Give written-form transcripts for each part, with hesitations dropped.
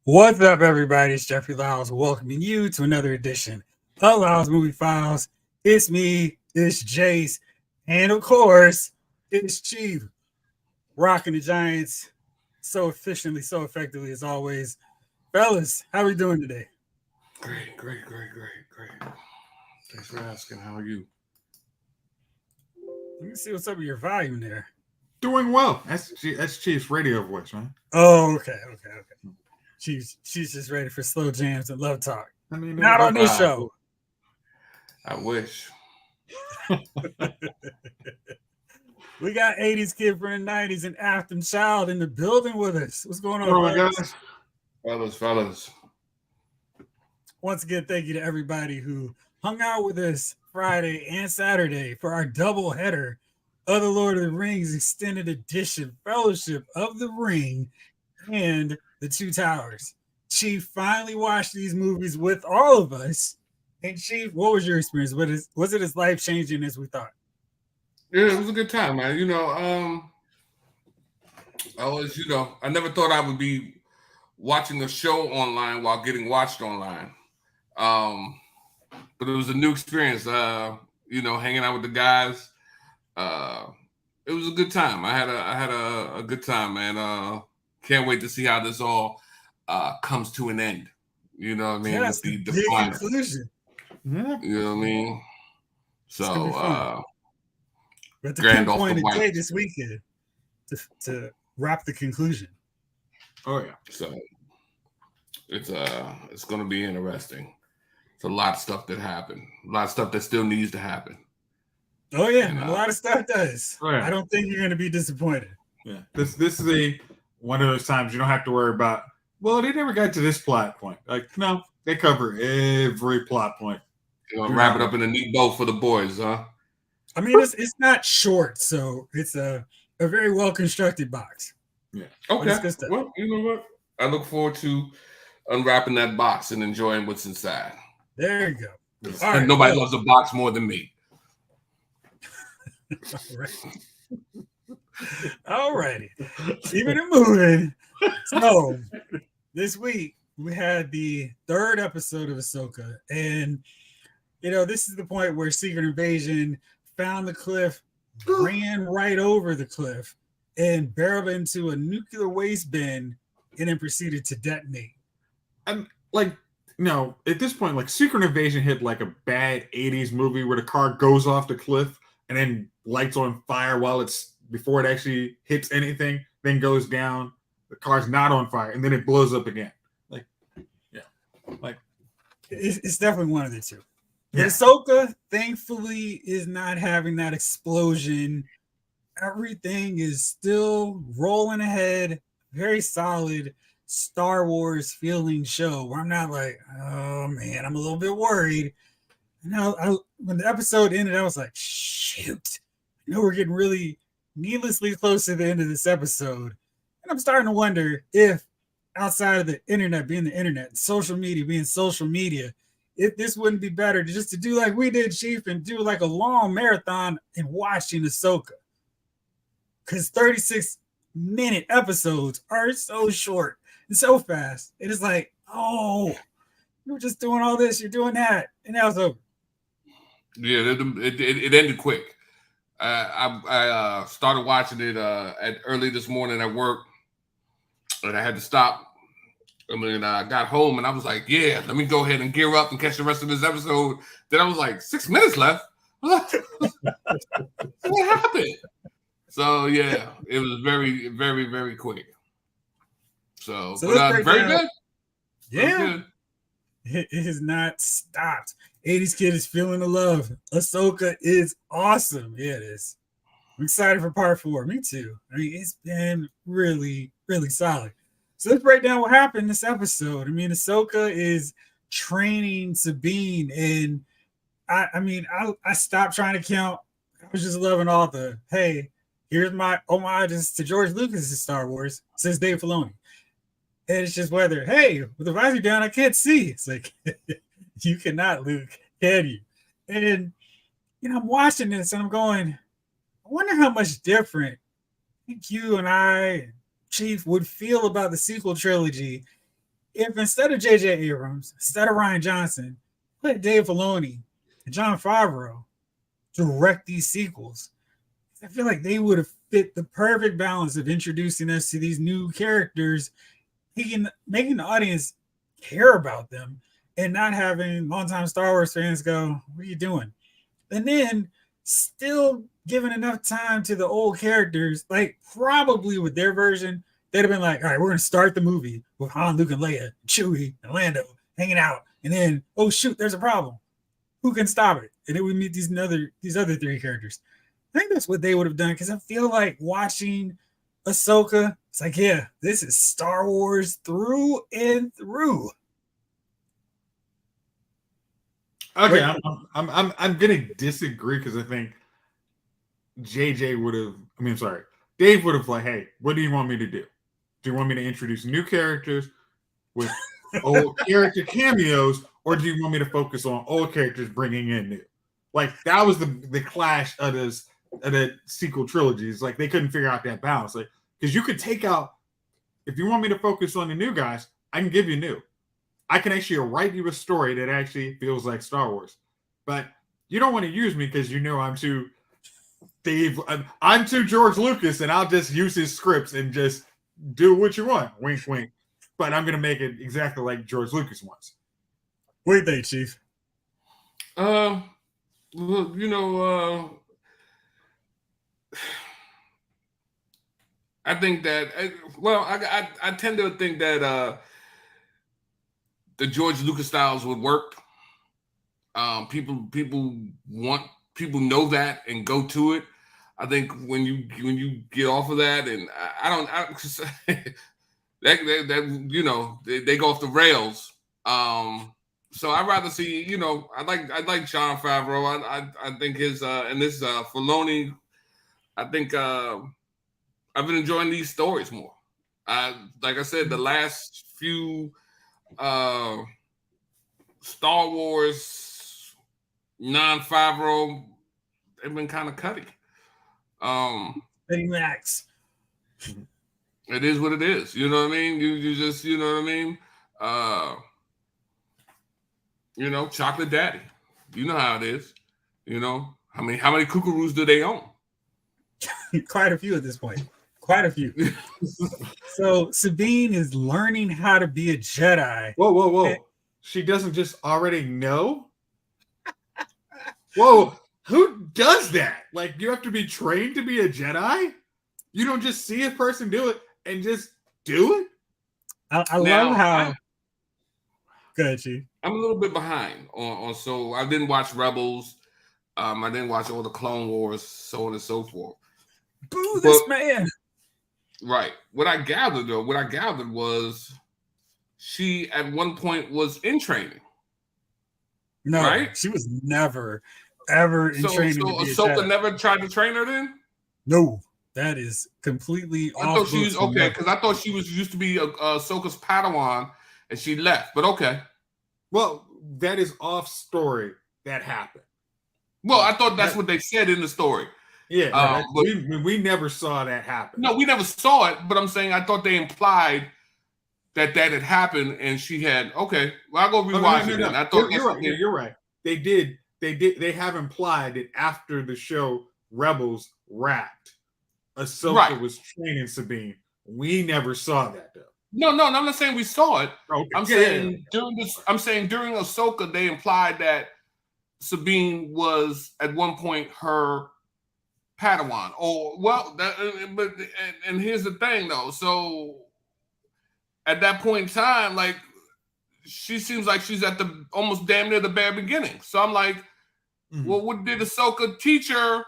What's up, everybody? It's Jeffrey Lyles welcoming you to another edition of Lyles Movie Files. It's me, it's Jace, and of course, it's Chief, rocking the Giants so efficiently, so effectively as always. Fellas, how are we doing today? Great. Thanks for asking. How are you? Let me see what's up with your volume there. Doing well. That's Chief's radio voice, man. Oh, okay. Chief's just ready for slow jams and love talk. I mean, Not on this show. I wish. We got 80s kid from the 90s and Afton Child in the building with us. What's going on, Oh my gosh. Fellas. Once again, thank you to everybody who hung out with us Friday and Saturday for our double header of the Lord of the Rings Extended Edition, Fellowship of the Ring, and the Two Towers. Chief finally watched these movies with all of us. And Chief, what was your experience? Was it as life-changing as we thought? Yeah, it was a good time, man. I never thought I would be watching a show online while getting watched online. But it was a new experience, hanging out with the guys. It was a good time. I had a good time, man. Can't wait to see how this all comes to an end. You know what I mean? Yes, with the big final conclusion. Yeah. You know what I mean? So but the grand off pinpoint the a white. day this weekend to wrap the conclusion. Oh yeah. So it's gonna be interesting. It's a lot of stuff that happened. A lot of stuff that still needs to happen. Oh yeah, a lot of stuff does. Oh, yeah. I don't think you're gonna be disappointed. Yeah. This is one of those times you don't have to worry about. Well, they never got to this plot point. Like, no, they cover every plot point. Wrap it up in a neat bow for the boys, huh? I mean, it's not short, so it's a very well constructed box. Yeah. Okay. Well, you know what? I look forward to unwrapping that box and enjoying what's inside. There you go. All right, nobody loves a box more than me. All righty. Keeping it moving. So this week we had the third episode of Ahsoka, and this is the point where Secret Invasion found the cliff, ran right over the cliff, and barreled into a nuclear waste bin, and then proceeded to detonate. I'm like, no, at this point, like Secret Invasion hit like a bad 80s movie where the car goes off the cliff and then lights on fire before it actually hits anything, then goes down. The car's not on fire, and then it blows up again. Like, yeah. Like it's definitely one of the two. Yeah. Ahsoka, thankfully, is not having that explosion. Everything is still rolling ahead. Very solid Star Wars feeling show where I'm not like, oh man, I'm a little bit worried. And when the episode ended, I was like, shoot, we're getting really needlessly close to the end of this episode. And I'm starting to wonder if outside of the internet being the internet, social media being social media, if this wouldn't be better just to do like we did, Chief, and do like a long marathon and watching Ahsoka. Because 36-minute episodes are so short and so fast. It is like, oh, you're just doing all this, you're doing that, and now it's over. Yeah, it ended quick. I started watching it at early this morning at work, and I had to stop. I mean, I got home and I was like, yeah, let me go ahead and gear up and catch the rest of this episode. Then I was like, 6 minutes left. What happened? So, yeah, it was very, very, very quick. So but, very good. Yeah. It has not stopped. 80s kid is feeling the love. Ahsoka is awesome. Yeah, it is. I'm excited for part 4. Me too. I mean, it's been really, really solid. So let's break down what happened this episode. I mean, Ahsoka is training Sabine, and I stopped trying to count. I was just loving all the, hey, here's my homages to George Lucas' Star Wars, says Dave Filoni. And it's just whether, hey, with the visor down, I can't see. It's like, you cannot, Luke, can you? And, I'm watching this and I'm going, I wonder how much different I think you and I, Chief, would feel about the sequel trilogy if instead of J.J. Abrams, instead of Ryan Johnson, let Dave Filoni and Jon Favreau direct these sequels, I feel like they would have fit the perfect balance of introducing us to these new characters, making the audience care about them, and not having longtime Star Wars fans go, "What are you doing?" And then still giving enough time to the old characters. Like probably with their version, they'd have been like, "All right, we're gonna start the movie with Han, Luke, and Leia, Chewie, and Lando hanging out, and then oh shoot, there's a problem. Who can stop it?" And then we meet these other three characters. I think that's what they would have done because I feel like watching Ahsoka, it's like, yeah, this is Star Wars through and through. Okay, I'm gonna disagree because I think JJ would have. I mean, sorry, Dave would have like, hey, what do you want me to do? Do you want me to introduce new characters with old character cameos, or do you want me to focus on old characters bringing in new? Like that was the clash of the sequel trilogies. Like they couldn't figure out that balance. Like because you could take out if you want me to focus on the new guys, I can give you new. I can actually write you a story that actually feels like Star Wars, but you don't want to use me because you know I'm too Dave. I'm too George Lucas, and I'll just use his scripts and just do what you want. Wink, wink. But I'm gonna make it exactly like George Lucas wants. What do you think, Chief? Well, you know, I think that. Well, I tend to think that the George Lucas styles would work. People know that and go to it. I think when you get off of that, and that you know they go off the rails. So I'd rather see, you know, I like Jon Favreau. I think his and this Filoni. I think I've been enjoying these stories more. Like I said, the last few Star Wars non-Favreau, they've been kind of cutty. Betty Max. It is what it is. You know what I mean? You just, you know what I mean? You know, Chocolate Daddy. You know how it is. You know, how many kookaroos do they own? Quite a few at this point. Quite a few. So Sabine is learning how to be a Jedi. Whoa. She doesn't just already know? Whoa, who does that? Like, you have to be trained to be a Jedi? You don't just see a person do it and just do it? I love how... Go ahead, Chief. I'm a little bit behind on so I didn't watch Rebels. I didn't watch all the Clone Wars, so on and so forth. Boo this man. Right. What I gathered was she at one point was in training. No, right? She was never, ever in training. So Ahsoka never tried to train her then? No, that is completely off. I thought she was okay, because I thought she used to be Ahsoka's Padawan and she left, but okay. Well, that is off story that happened. Well, I thought that's what they said in the story. Yeah, but we never saw that happen. No, we never saw it, but I'm saying I thought they implied that had happened and she had, okay, well, I'll go rewatch it. I thought you're right. They have implied that after the show Rebels wrapped, Ahsoka was training Sabine. We never saw that though. No, I'm not saying we saw it. Okay. I'm saying during Ahsoka, they implied that Sabine was at one point her Padawan. And here's the thing though. So at that point in time, like she seems like she's at the almost damn near the bare beginning. So I'm like, well, what did Ahsoka teach her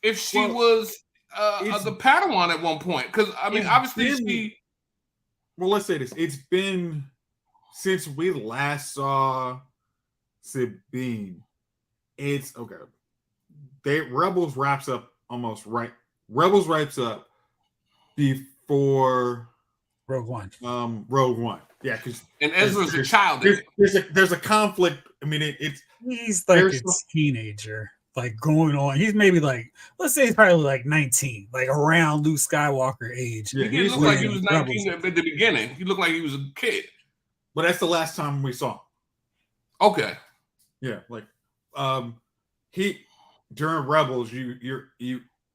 if she was the Padawan at one point? Because I mean, obviously well, let's say this. It's been since we last saw Sabine. It's okay. Rebels wraps up almost right. Rebels wraps up before Rogue One. Rogue One. Yeah, because and Ezra's a child. There's a conflict. I mean, he's like a teenager. like going on. He's maybe like, let's say he's probably like 19, like around Luke Skywalker age. He didn't look like he was 19 at the beginning. He looked like he was a kid. But that's the last time we saw him. Okay. Yeah, like he during Rebels,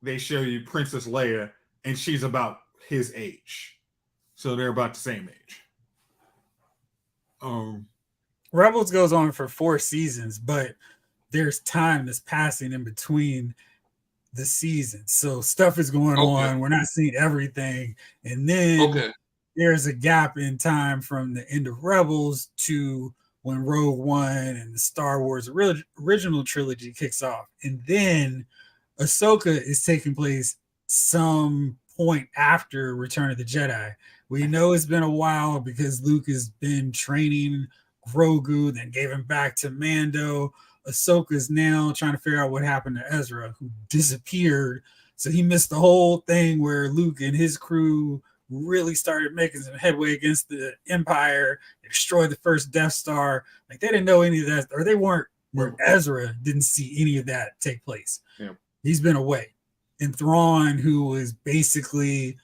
they show you Princess Leia, and she's about his age, so they're about the same age. Rebels goes on for 4 seasons, but there's time that's passing in between the seasons, so stuff is going on. We're not seeing everything, and then there's a gap in time from the end of Rebels to when Rogue One and the Star Wars original trilogy kicks off. And then Ahsoka is taking place some point after Return of the Jedi. We know it's been a while because Luke has been training Grogu, then gave him back to Mando. Ahsoka's now trying to figure out what happened to Ezra, who disappeared. So he missed the whole thing where Luke and his crew really started making some headway against the Empire. They destroyed the first Death Star. Like, they didn't know any of that, or they weren't, where Ezra didn't see any of that take place. Yeah. He's been away. And Thrawn, who was basically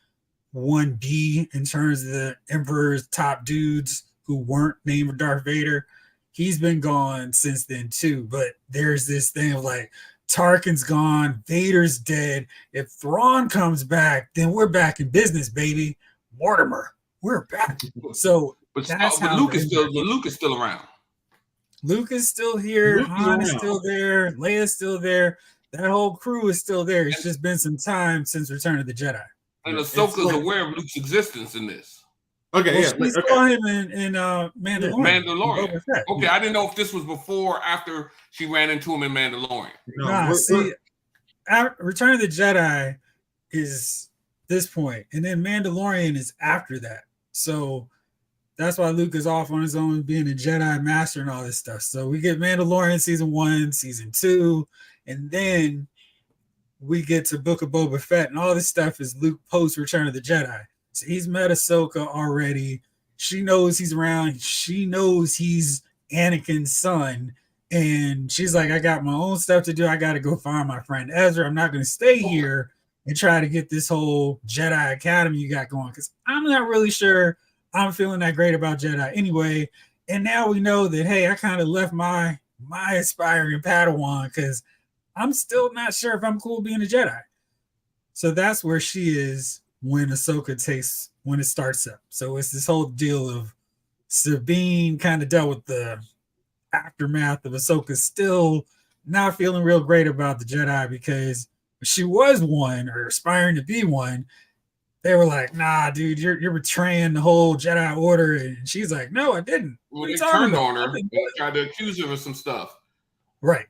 1B in terms of the Emperor's top dudes who weren't named Darth Vader, he's been gone since then too. But there's this thing of like, Tarkin's gone, Vader's dead. If Thrawn comes back, then we're back in business, baby. Mortimer, we're back. So but Luke is still around. Luke is still here. Han is still there. Leia's still there. That whole crew is still there. It's just been some time since Return of the Jedi. And Ahsoka's aware of Luke's existence in this. Okay, we saw him in Mandalorian. Okay, I didn't know if this was before or after she ran into him in Mandalorian. Return of the Jedi is this point, and then Mandalorian is after that. So that's why Luke is off on his own, being a Jedi master and all this stuff. So we get Mandalorian season 1, season 2, and then we get to Book of Boba Fett, and all this stuff is Luke post Return of the Jedi. So he's met Ahsoka already. She knows he's around. She knows he's Anakin's son. And she's like, I got my own stuff to do. I got to go find my friend Ezra. I'm not going to stay here and try to get this whole Jedi Academy you got going, because I'm not really sure I'm feeling that great about Jedi anyway. And now we know that, hey, I kind of left my aspiring Padawan because I'm still not sure if I'm cool being a Jedi. So that's where she is when when it starts up. So it's this whole deal of Sabine kind of dealt with the aftermath of Ahsoka still not feeling real great about the Jedi, because she was one, or aspiring to be one. They were like, nah, dude, you're betraying the whole Jedi Order. And she's like, no, I didn't. Well, they turned on her and tried to accuse her of some stuff. Right.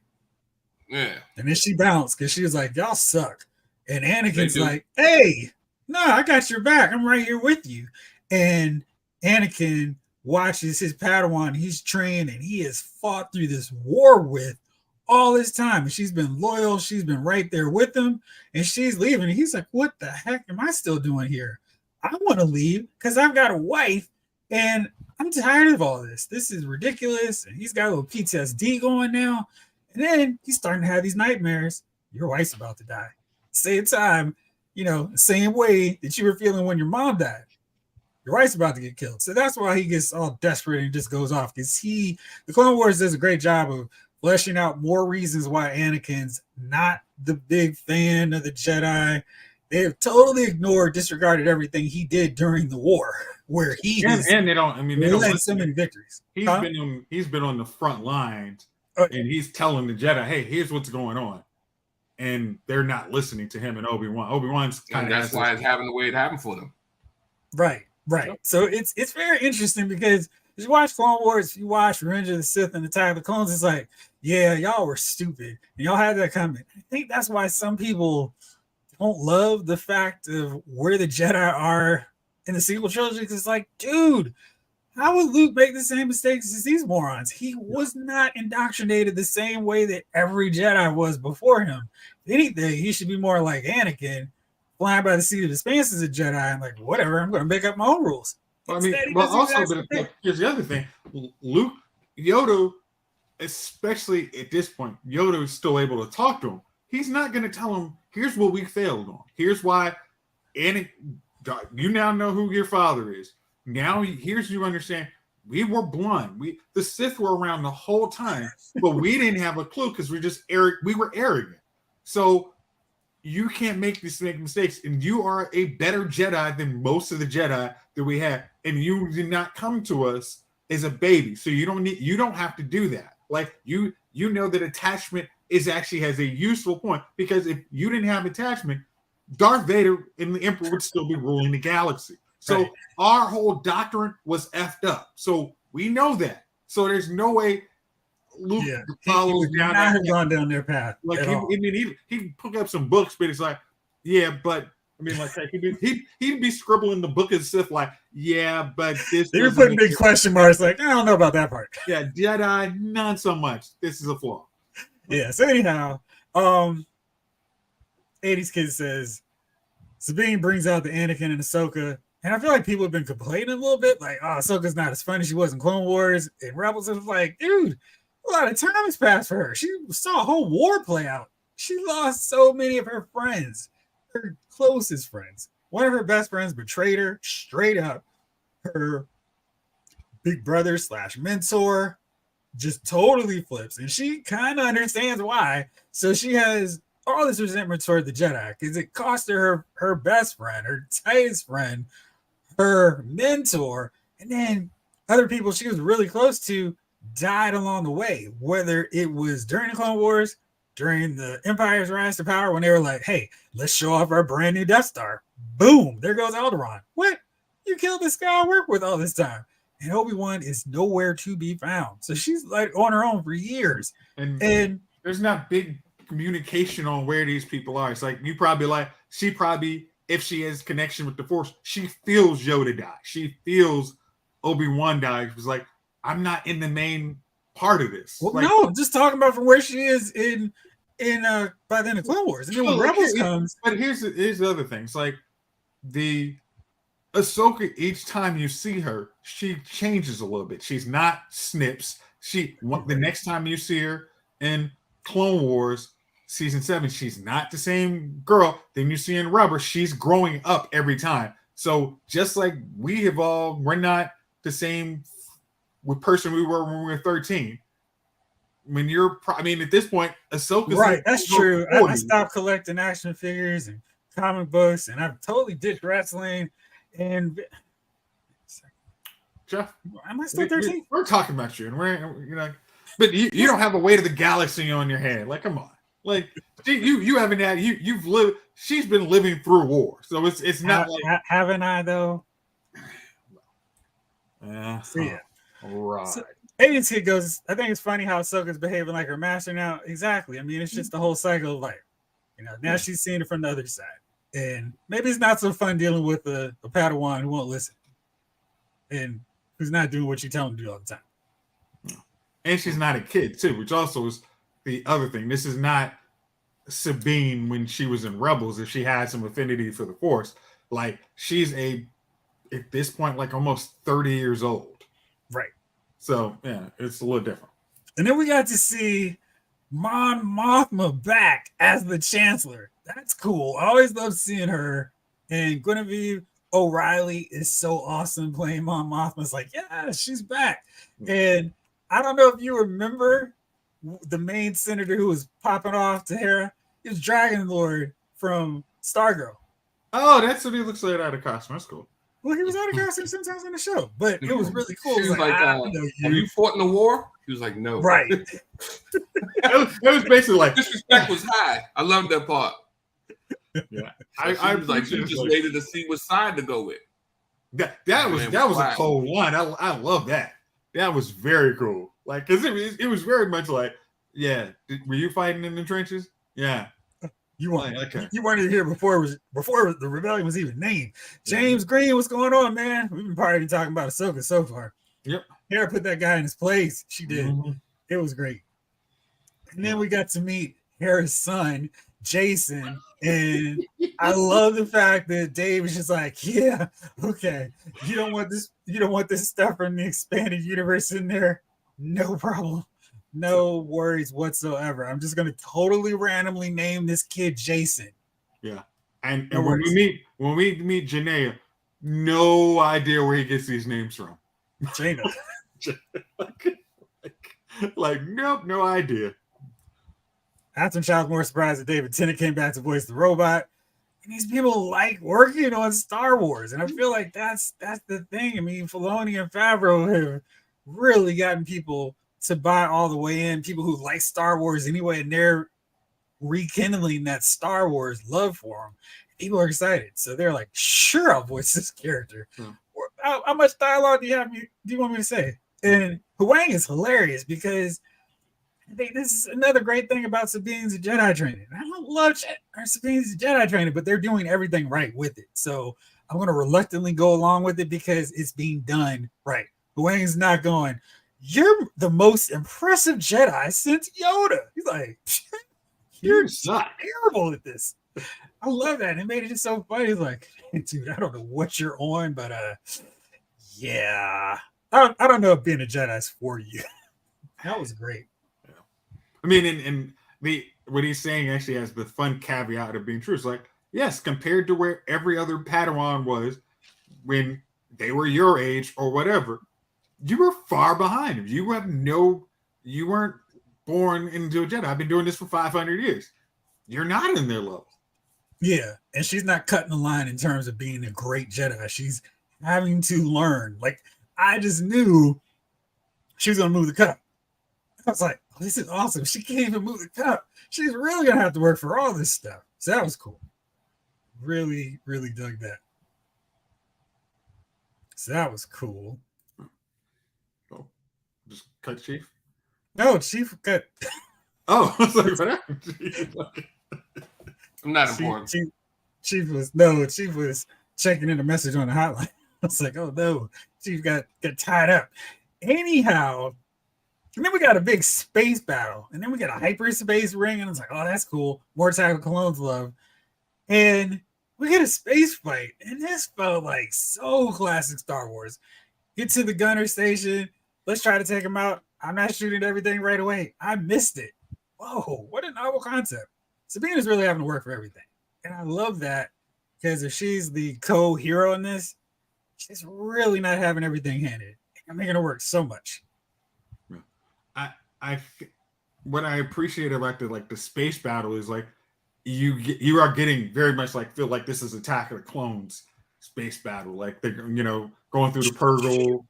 Yeah. And then she bounced because she was like, y'all suck. And Anakin's like, hey, no, I got your back. I'm right here with you. And Anakin watches his Padawan. He's trained and he has fought through this war with all this time. And she's been loyal. She's been right there with him. And she's leaving. And he's like, what the heck am I still doing here? I want to leave because I've got a wife and I'm tired of all this. This is ridiculous. And he's got a little PTSD going now. And then he's starting to have these nightmares. Your wife's about to die. Same time, the same way that you were feeling when your mom died. Your wife's about to get killed. So that's why he gets all desperate and just goes off. Because the Clone Wars does a great job of fleshing out more reasons why Anakin's not the big fan of the Jedi. They have totally disregarded everything he did during the war, where he and they don't. I mean, they don't led so many victories. He's been on the front lines, and he's telling the Jedi, "Hey, here's what's going on," and they're not listening to him and Obi-Wan. Obi-Wan's kind of that's why it's happened the way it happened for them. Right. So it's very interesting because you watch Clone Wars, you watch Revenge of the Sith and Attack of the Clones. It's like, yeah, y'all were stupid, and y'all had that coming. I think that's why some people don't love the fact of where the Jedi are in the sequel trilogy. Because it's like, dude, how would Luke make the same mistakes as these morons? He was not indoctrinated the same way that every Jedi was before him. If anything, he should be more like Anakin, flying by the seat of his pants as a Jedi, and like, whatever, I'm going to make up my own rules. Here's the other thing. Yoda especially at this point, Yoda is still able to talk to him. He's not going to tell him, here's what we failed on. Here's why. And you now know who your father is. Now, here's you understand. We were blind. The Sith were around the whole time, but we didn't have a clue because we were arrogant. So you can't make mistakes, and you are a better Jedi than most of the Jedi that we have, and you did not come to us as a baby, so you don't have to do that. Like you know that attachment has a useful point, because if you didn't have attachment, Darth Vader and the Emperor would still be ruling the galaxy. So our whole doctrine was effed up. So we know that. So there's no way Luke follows down that path. Gone down their path. Like he put up some books, but it's like, yeah, but I mean, like he'd be scribbling the book of Sith, like, yeah, but this. They were putting big question marks, like, I don't know about that part. Yeah, Jedi, not so much. This is a flaw. Yeah. So anyhow, 80s Kid says Sabine brings out the Anakin and Ahsoka. And I feel like people have been complaining a little bit, like, oh, Ahsoka's not as fun as she was in Clone Wars and Rebels. It was like, dude, a lot of time has passed for her. She saw a whole war play out. She lost so many of her friends, her closest friends. One of her best friends betrayed her straight up. Her big brother / mentor just totally flips. And she kind of understands why. So she has all this resentment toward the Jedi because it cost her best friend, her tightest friend, her mentor, and then other people she was really close to died along the way, whether it was during the Clone Wars, during the Empire's rise to power, when they were like, hey, let's show off our brand new Death Star. Boom, there goes Alderaan. What? You killed this guy I worked with all this time. And Obi-Wan is nowhere to be found. So she's like on her own for years. And there's not big communication on where these people are. It's like she probably, if she has connection with the Force, she feels Yoda die. She feels Obi-Wan die. It was like, I'm not in the main part of this. Well, like, no, I'm just talking about from where she is in by the end of Clone Wars. And then when Rebels comes. But here's the other thing. It's like the Ahsoka, each time you see her, she changes a little bit. She's not Snips. The next time you see her in Clone Wars season 7, she's not the same girl. Then you see in Rebels, she's growing up every time. So just like we're not the same person we were when we were 13. At this point, Ahsoka's right. That's true. I stopped collecting action figures and comic books, and I've totally ditched wrestling. And Jeff, am I still 13? We're talking about you, and you're like, but you don't have a weight of the galaxy on your head. Like, come on, like you haven't had you've lived. She's been living through war, so it's not like haven't I though? Yeah. So, yeah. Right. So, Aiden's kid goes, I think it's funny how Ahsoka's behaving like her master now. Exactly. I mean, it's just the whole cycle of like, now she's seeing it from the other side. And maybe it's not so fun dealing with a Padawan who won't listen and who's not doing what you tell him to do all the time. And she's not a kid, too, which also is the other thing. This is not Sabine when she was in Rebels, if she had some affinity for the Force. Like, she's at this point, like almost 30 years old. Right. So, yeah, it's a little different. And then we got to see Mon Mothma back as the Chancellor. That's cool. I always love seeing her. And Guinevere O'Reilly is so awesome playing Mon Mothma. It's like, yeah, she's back. And I don't know if you remember the main senator who was popping off to Hera. He was Dragon Lord from Stargirl. Oh, that's what he looks like out of costume. That's cool. Well, he was out of costume sometimes in the show, but it was really cool. She was like, have you fought in the war? He was like, no. Right. It was basically like disrespect was high. I love that part. Yeah, so I was like, you just waited to see what side to go with. That was a cold line. I love that. That was very cool. Like, cause it was very much like, yeah. Were you fighting in the trenches? Yeah. You weren't even here before the rebellion was even named. James Green, what's going on, man? We've been probably talking about Ahsoka so far. Yep. Hera put that guy in his place. She did. Mm-hmm. It was great. And then we got to meet Hera's son, Jason. And I love the fact that Dave is just like, yeah, okay. You don't want this stuff from the expanded universe in there? No problem. No worries whatsoever. I'm just gonna totally randomly name this kid Jason. Yeah. And No when worries. we meet Janaea, no idea where he gets these names from. Jaina. like, nope, no idea. Child more surprised that David Tennant came back to voice the robot. And these people like working on Star Wars. And I feel like that's the thing. I mean, Filoni and Favreau have really gotten people to buy all the way in, people who like Star Wars anyway, and they're rekindling that Star Wars love for them. People are excited. So they're like, sure, I'll voice this character. How much dialogue do you want me to say? And Huang is hilarious because this is another great thing about Sabine's Jedi training. I don't love Sabine's Jedi training, but they're doing everything right with it. So I'm going to reluctantly go along with it because it's being done right. Huang's not going, you're the most impressive Jedi since Yoda. He's like, you're terrible at this. I love that. It made it just so funny. He's like, dude, I don't know what you're on, but yeah. I don't know if being a Jedi is for you. That was great. I mean, and what he's saying actually has the fun caveat of being true. It's like, yes, compared to where every other Padawan was when they were your age or whatever, you were far behind. You weren't born into a Jedi. I've been doing this for 500 years. You're not in their level. Yeah, and she's not cutting the line in terms of being a great Jedi. She's having to learn. Like, I just knew she was going to move the cup. I was like, oh, this is awesome. She can't even move the cup. She's really going to have to work for all this stuff. So that was cool. Really, really dug that. So that was cool. Oh, just cut Chief? No, Chief cut. Oh, I was like, what happened? I'm not important. Chief was checking in a message on the hotline. I was like, oh no, Chief got tied up. Anyhow, and then we got a big space battle, and then we got a hyperspace ring, and I was like, oh, that's cool. More Attack of Clones love. And we get a space fight, and this felt like so classic Star Wars. Get to the gunner station. Let's try to take him out. I'm not shooting everything right away. I missed it. Whoa, what a novel concept. Sabine is really having to work for everything. And I love that because if she's the co-hero in this, she's really not having everything handed. I'm making it work so much. What I appreciate about the space battle is like you are getting very much like feel like this is Attack of the Clones space battle. Like they're going through the Purgle,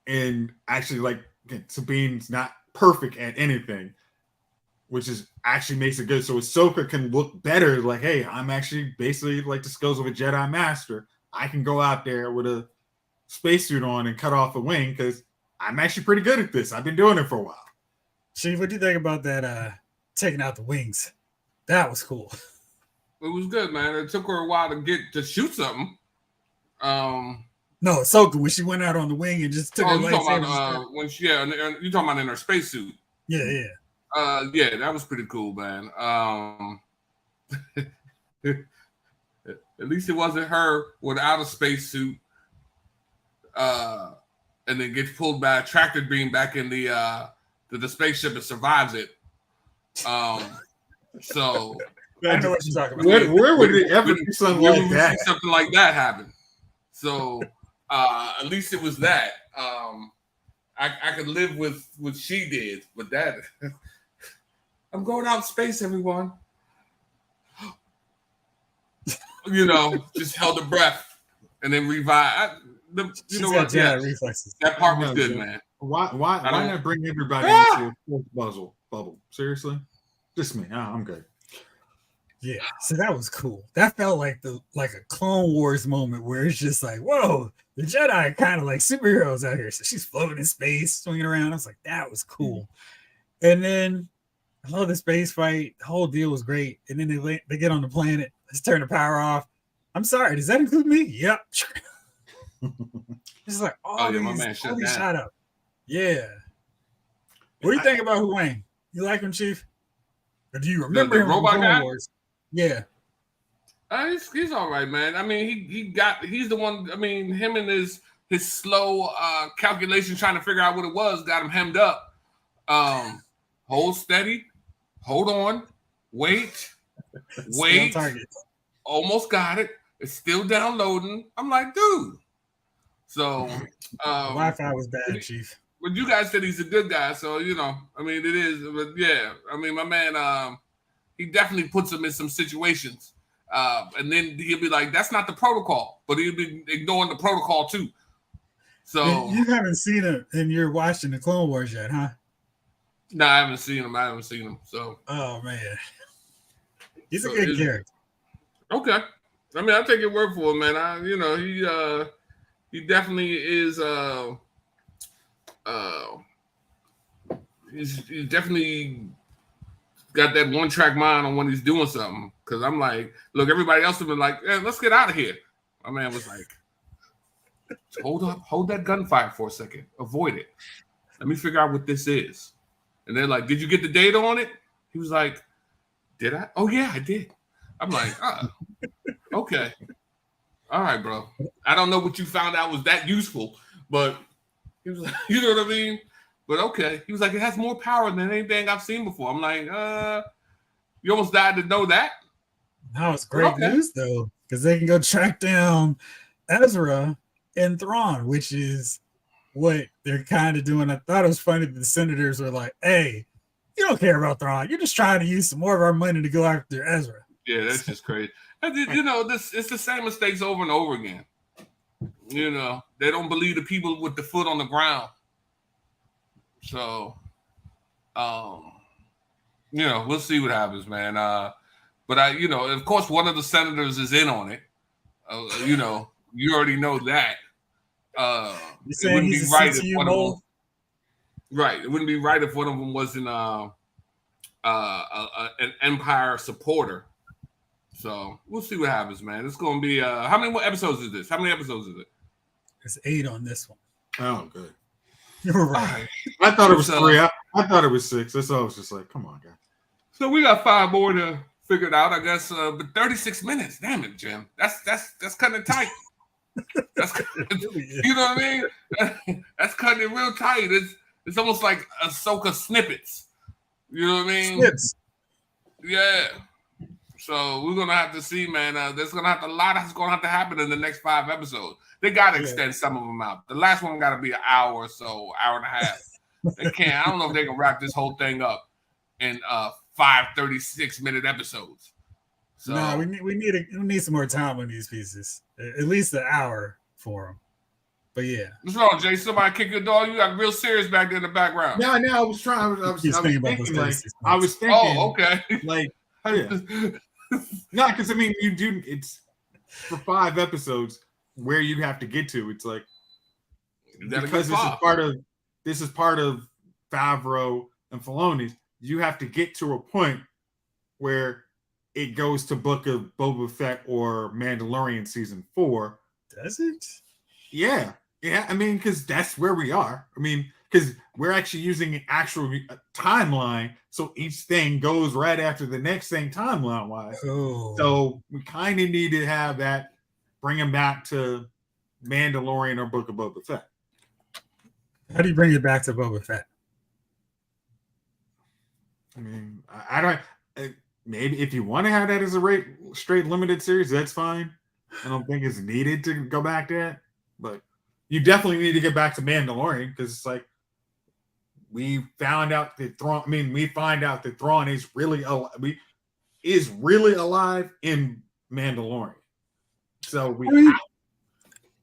and actually like Sabine's not perfect at anything, which is actually makes it good. So Ahsoka can look better. Like, hey, I'm actually basically like the skills of a Jedi Master. I can go out there with a spacesuit on and cut off a wing because I'm actually pretty good at this. I've been doing it for a while. Chief, what do you think about that taking out the wings? That was cool. It was good, man. It took her a while to shoot something. No, Ahsoka, when she went out on the wing and just took her lightsaber. You're talking about in her spacesuit. Yeah. Yeah, that was pretty cool, man. At least it wasn't her without a spacesuit, and then gets pulled by a tractor beam back in the spaceship and survives it. So I know what you're talking about. Where would it ever be something like that? Something like that happen. So at least it was that. I could live with what she did, but that I'm going out in space, everyone. Just held a breath and then revive. Reflexes. That part was good, man. Why not bring everybody into a bubble? Seriously? Just me. I'm good. Yeah, so that was cool. That felt like a Clone Wars moment where it's just like, whoa, the Jedi are kind of like superheroes out here. So she's floating in space, swinging around. I was like, that was cool. And then I love the space fight. The whole deal was great. And then they get on the planet. Let's turn the power off. I'm sorry, does that include me? Yep. It's like all these shot up. Yeah. What do you think about Huang? You like him, Chief? Or do you remember him from Clone Wars? Yeah. He's all right, man. I mean, he's the one. I mean, him and his slow calculation trying to figure out what it was got him hemmed up. Hold steady, hold on, wait, Stay on target. almost got it. It's still downloading. I'm like, dude. So Wi-Fi was bad, Chief. But you guys said he's a good guy, so I mean, it is. But yeah, I mean, my man, he definitely puts him in some situations, and then he'll be like, "That's not the protocol," but he'll be ignoring the protocol too. So you haven't seen him, and you're watching the Clone Wars yet, huh? No, I haven't seen him. So, oh man, he's a good character. Okay, I mean, I'll take your word for it, man. He definitely is. He's definitely got that one track mind on when he's doing something. Because I'm like, look, everybody else has been like, let's get out of here. My man was like, hold that gunfire for a second, avoid it. Let me figure out what this is. And they're like, did you get the data on it? He was like, did I? Oh yeah, I did. I'm like, okay. All right, bro. I don't know what you found out was that useful, but he was like, you know what I mean? But okay. He was like, it has more power than anything I've seen before. I'm like, you almost died to know that. That was great news, though, because they can go track down Ezra and Thrawn, which is what they're kind of doing. I thought it was funny that the senators were like, hey, you don't care about Thrawn. You're just trying to use some more of our money to go after Ezra. Yeah, that's just crazy. It's the same mistakes over and over again. They don't believe the people with the foot on the ground. So, we'll see what happens, man. But of course, one of the senators is in on it. You already know that. It wouldn't be right if one of them. Right, it wouldn't be right if one of them wasn't an Empire supporter. So we'll see what happens, man. It's going to be how many more episodes is this? How many episodes is it? It's 8 on this one. Oh, good. You're right. I thought it was 3. I thought it was 6. That's all. I was just like, come on, guys. So we got 5 more to figure it out, I guess. But 36 minutes. Damn it, Jim. That's cutting it tight. You know what I mean? That's cutting it real tight. It's almost like Ahsoka snippets. You know what I mean? Snips. Yeah. So we're gonna have to see, man. There's gonna have to, a lot that's gonna have to happen in the next 5 episodes. They gotta extend some of them out. The last one gotta be an hour or so, hour and a half. They can't. I don't know if they can wrap this whole thing up in 5 36-minute episodes. So no, we need some more time on these pieces. At least an hour for them. But yeah. What's wrong, Jay? Somebody kick your dog? You got real serious back there in the background. No, I was trying. I was thinking. Oh, okay. Like, oh yeah. No, because I mean, you do. It's for 5 episodes where you have to get to. It's like because this is part of Favreau and Filoni's. You have to get to a point where it goes to Book of Boba Fett or Mandalorian season 4. Does it? Yeah. I mean, because that's where we are. I mean, because we're actually using an actual timeline, so each thing goes right after the next thing timeline-wise. Oh. So we kind of need to have that, bring them back to Mandalorian or Book of Boba Fett. How do you bring it back to Boba Fett? I mean, I don't. Maybe if you want to have that as a straight limited series, that's fine. I don't think it's needed to go back to that, but you definitely need to get back to Mandalorian because it's like we found out that Thrawn. I mean, we find out that Thrawn is really alive in Mandalorian. So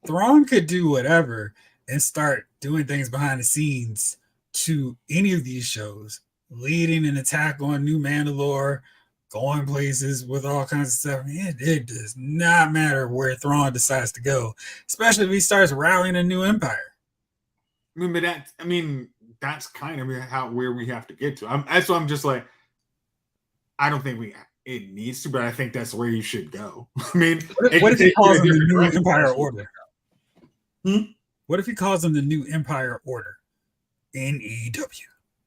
Thrawn could do whatever and start doing things behind the scenes to any of these shows, leading an attack on New Mandalore, going places with all kinds of stuff. It does not matter where Thrawn decides to go, especially if he starts rallying a new empire. That's kind of where we have to get to. That's why I'm just like, I don't think it needs to, but I think that's where you should go. I mean, what if he calls them the new Empire Order? What if he calls them the new Empire Order? NEW.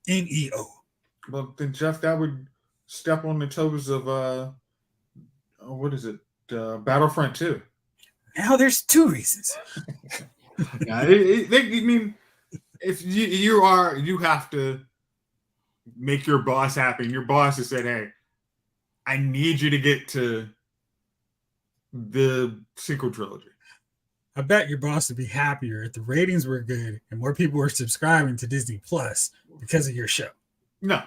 NEO. Well, then, Jeff, that would step on the toes of what is it? Battlefront 2. Now there's 2 reasons. I mean, if you have to make your boss happy. And your boss has said, hey, I need you to get to the sequel trilogy. I bet your boss would be happier if the ratings were good and more people were subscribing to Disney Plus because of your show. No.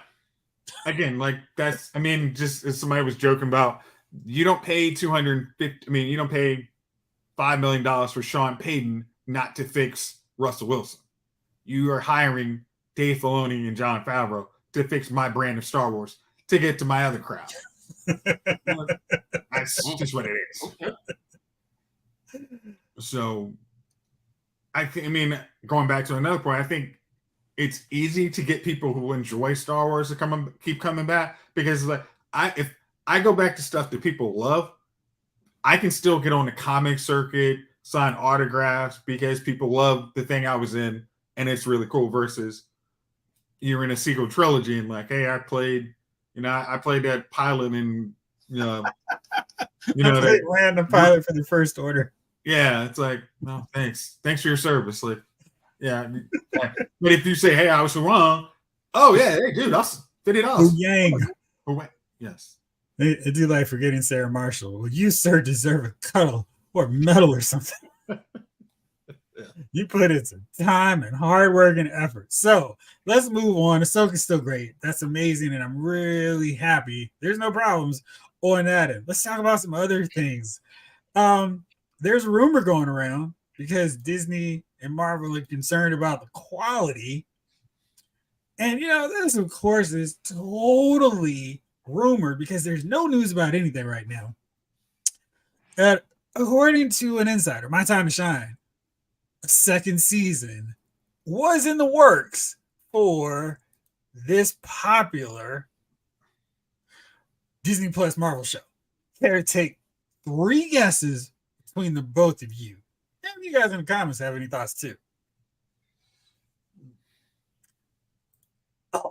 Again, like that's, I mean, just as somebody was joking about, you don't pay you don't pay $5 million for Sean Payton not to fix Russell Wilson. You are hiring Dave Filoni and Jon Favreau to fix my brand of Star Wars to get to my other crowd. That's just what it is. So, I mean, going back to another point, I think it's easy to get people who enjoy Star Wars to keep coming back, because like if I go back to stuff that people love, I can still get on the comic circuit, sign autographs because people love the thing I was in, and it's really cool. Versus you're in a sequel trilogy and like, hey, I played that pilot in, I played random pilot for the First Order. Yeah, it's like, no, thanks for your service. Like, yeah, but if you say, hey, I was wrong, oh yeah, hey, dude, I'll fit it off. Oh, yang. Yes. I do like forgetting Sarah Marshall. Well, you, sir, deserve a cuddle or medal or something. You put in some time and hard work and effort. So let's move on. Ahsoka's still great. That's amazing, and I'm really happy. There's no problems on that end. Let's talk about some other things. There's a rumor going around because Disney and Marvel are concerned about the quality. And, this, of course, is totally rumored because there's no news about anything right now. According to an insider, My Time to Shine, a second season was in the works for this popular Disney Plus Marvel show. Care to take 3 guesses between the both of you? And you guys in the comments have any thoughts too.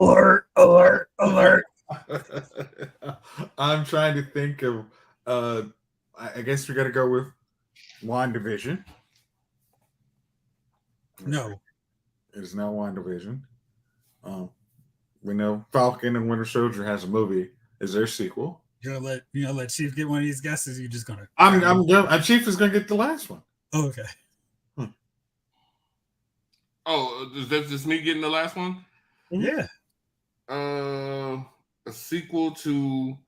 Alert, alert, alert. I'm trying to think of I guess we gotta go with WandaVision. No. It is not WandaVision. We know Falcon and Winter Soldier has a movie. Is there a sequel? You're gonna let Chief get one of these guesses. You're just gonna. Chief is gonna get the last one. Oh, okay. Oh, is that just me getting the last one? Yeah. A sequel to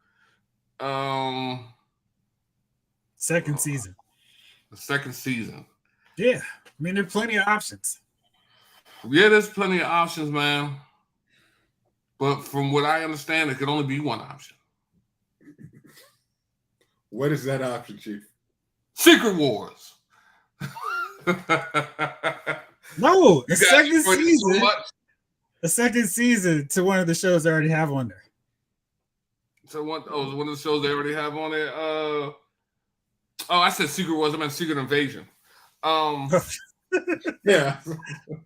second season. The second season. Yeah. I mean, there's plenty of options. Yeah, there's plenty of options, man. But from what I understand, it could only be one option. What is that option, Chief? Secret Wars. No, the second season. So the second season to one of the shows I already have on there. So one of the shows they already have on there. I said Secret Wars. I meant Secret Invasion. Yeah.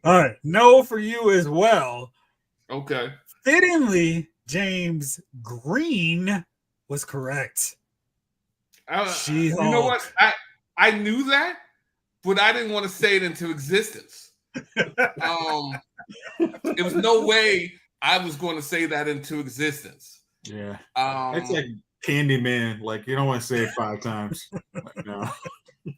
All right. No for you as well. Okay. Fittingly, James Green was correct. You know what? I knew that, but I didn't want to say it into existence. It was no way I was going to say that into existence. Yeah. It's like Candyman. Like, you don't want to say it 5 times. Like, no.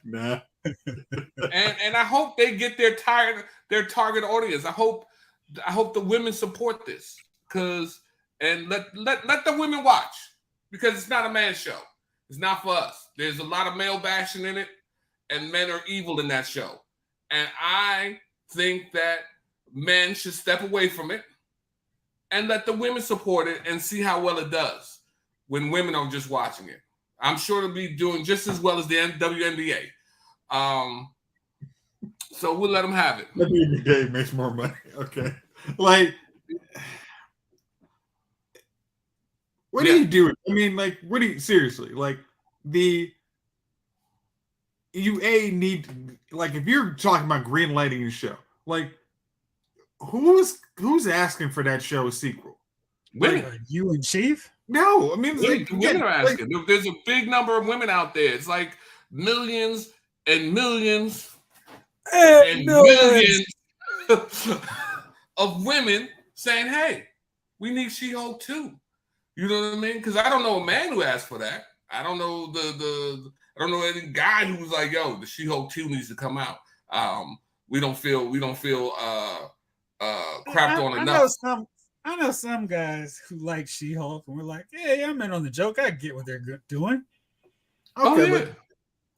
Nah. And I hope they get their target audience. I hope the women support this, and let the women watch, because it's not a man's show. It's not for us. There's a lot of male bashing in it, and men are evil in that show. And I think that men should step away from it and let the women support it and see how well it does when women are just watching it. I'm sure it'll be doing just as well as the WNBA. So we'll let them have it. The WNBA makes more money. Okay. Like, what do you do? I mean, like, seriously, like, need, like, if you're talking about green lighting a show, like, who's asking for that show a sequel? Women. You and Chief? No, I mean, women are asking. There's a big number of women out there. It's like millions and millions and millions of women saying, "Hey, We need She-Hulk too. You know what I mean? Because I don't know a man who asked for that. I don't know I don't know any guy who was like, "Yo, the She-Hulk 2 needs to come out." We don't feel crapped on enough. I know some guys who like She-Hulk, and we're like, "Hey, I'm in on the joke. I get what they're doing." Okay, yeah. but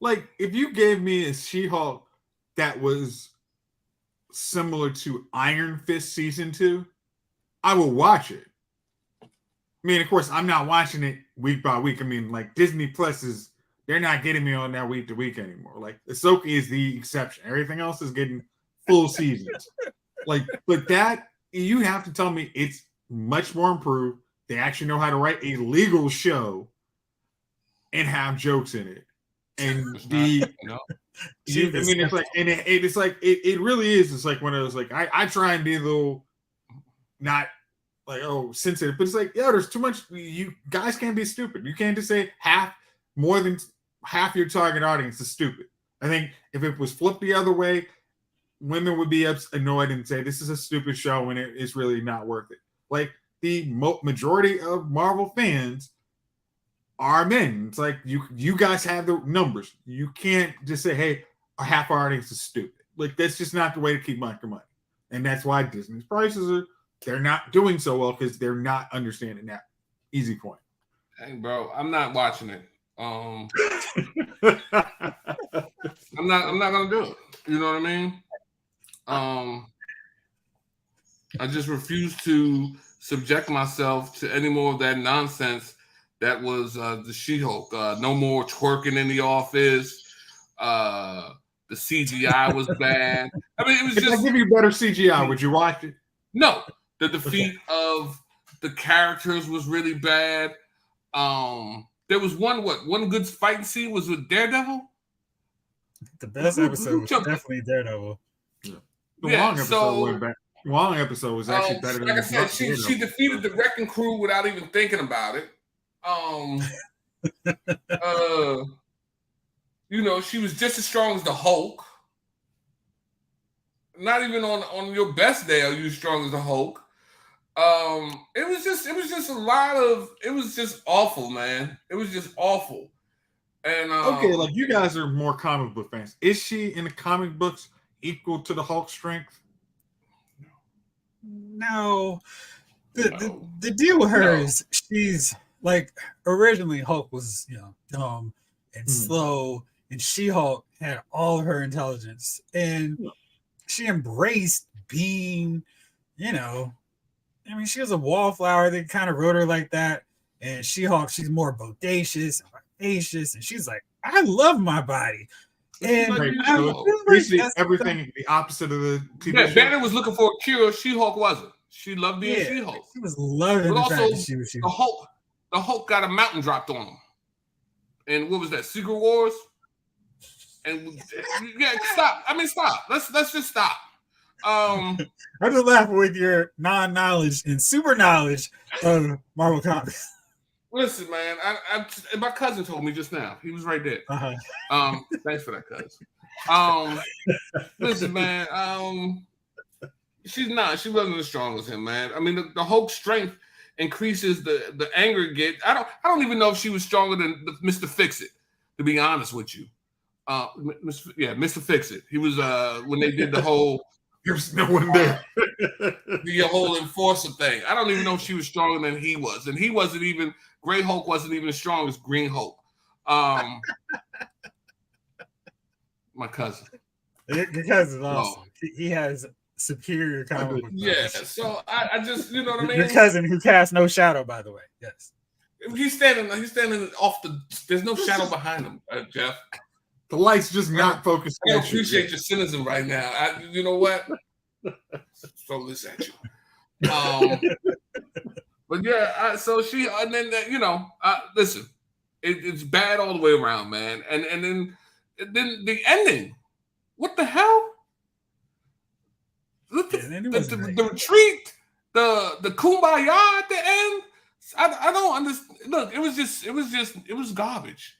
like if you gave me a She-Hulk that was similar to Iron Fist season 2, I will watch it. I mean, of course, I'm not watching it week by week. I mean, like Disney Plus they're not getting me on that week to week anymore. Like Ahsoka is the exception. Everything else is getting full seasons. Like, but that you have to tell me it's much more improved. They actually know how to write a legal show and have jokes in it. And it's like, and it's like it really is. It's like when I was like, I try and be a little not like sensitive, but it's like, yeah, there's too much. You guys can't be stupid. You can't just say more than half your target audience is stupid. I think if it was flipped the other way, women would be annoyed and say this is a stupid show and it's really not worth it. Like the majority of Marvel fans are men. It's like you guys have the numbers. You can't just say, hey, half our audience is stupid. Like that's just not the way to keep making money. And that's why Disney's prices they're not doing so well because they're not understanding that. Easy point. Hey, bro, I'm not watching it. I'm not gonna do it. You know what I mean? I just refuse to subject myself to any more of that nonsense that was the She-Hulk. No more twerking in the office. The CGI was bad. I mean, it was if I give you better CGI, would you watch it? No. The defeat of the characters was really bad. There was one good fight scene was with Daredevil. The best episode was definitely Daredevil. Yeah. The long episode was actually better than like I said, she defeated the Wrecking Crew without even thinking about it. She was just as strong as the Hulk. Not even on your best day are you strong as the Hulk. It was just awful, man. It was just awful. And okay, like you guys are more comic book fans. Is she in the comic books equal to the Hulk strength? No. The deal with her is she's like originally Hulk was dumb and slow, and She-Hulk had all of her intelligence, and she embraced being, I mean, she was a wallflower. They kind of wrote her like that. And She-Hulk, she's more bodacious and vivacious. And she's like, I love my body. And basically everything the opposite of the TV show. Banner was looking for a cure. She-Hulk wasn't. She loved being She-Hulk. She was loving the fact that she was She-Hulk. The Hulk got a mountain dropped on him. And what was that? Secret Wars? And stop. I mean, stop. Let's just stop. I'm just laughing with your non-knowledge and super knowledge of Marvel Comics. Listen, man, my cousin told me just now. He was right there. Thanks for that, cousin. Listen, man. She wasn't as strong as him, man. I mean, the Hulk's strength increases the anger get. I don't even know if she was stronger than Mr. Fix-It, to be honest with you. Mr. Fix-It. He was when they did the whole. There's no one there. The whole enforcer thing. I don't even know if she was stronger than he was. And he wasn't even, Gray Hulk wasn't even as strong as Green Hulk. My cousin. Your cousin awesome. He has superior comic book. Yeah, so I just, you know what I mean? Your cousin who casts no shadow, by the way. Yes. He's standing off there's no shadow behind him, Jeff. The light's just not focused. I appreciate your cynicism right now. You know what? Throw this at you. But yeah, so she, and then listen, it's bad all the way around, man. And then the ending. What the hell? Look, the retreat, the kumbaya at the end. I don't understand. Look, it was garbage.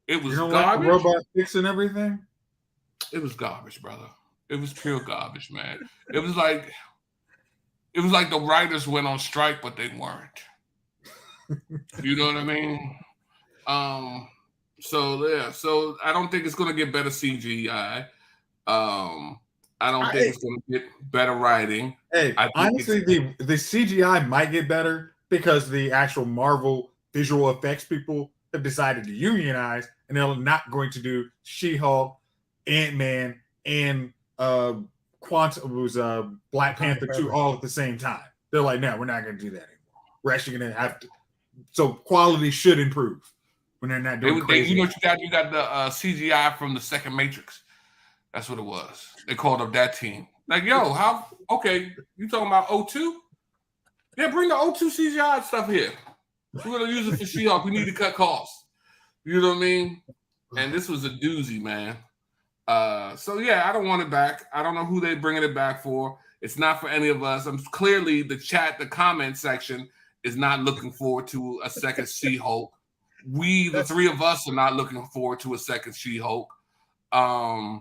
It was garbage. Like the robot fixing everything? It was garbage, brother. It was pure garbage, man. It was like it was like the writers went on strike, but they weren't. You know what I mean? So yeah, so I don't think it's gonna get better CGI. I don't think it's gonna get better writing. Hey, I think honestly, the CGI might get better because the actual Marvel visual effects people have decided to unionize, and they're not going to do She-Hulk, Ant-Man, and Black Panther 2 all at the same time. They're like, no, we're not going to do that anymore. We're actually going to have to. So quality should improve when they're not doing crazy. You know what you got? You got the CGI from the second Matrix. That's what it was. They called up that team. Like, yo, how? Okay, you talking about O2? Yeah, bring the O2 CGI stuff here. We're gonna use it for She-Hulk. We need to cut costs. You know what I mean? And this was a doozy, man. So yeah, I don't want it back. I don't know who they're bringing it back for. It's not for any of us. I'm clearly the comment section is not looking forward to a second She-Hulk. The three of us, are not looking forward to a second She-Hulk. I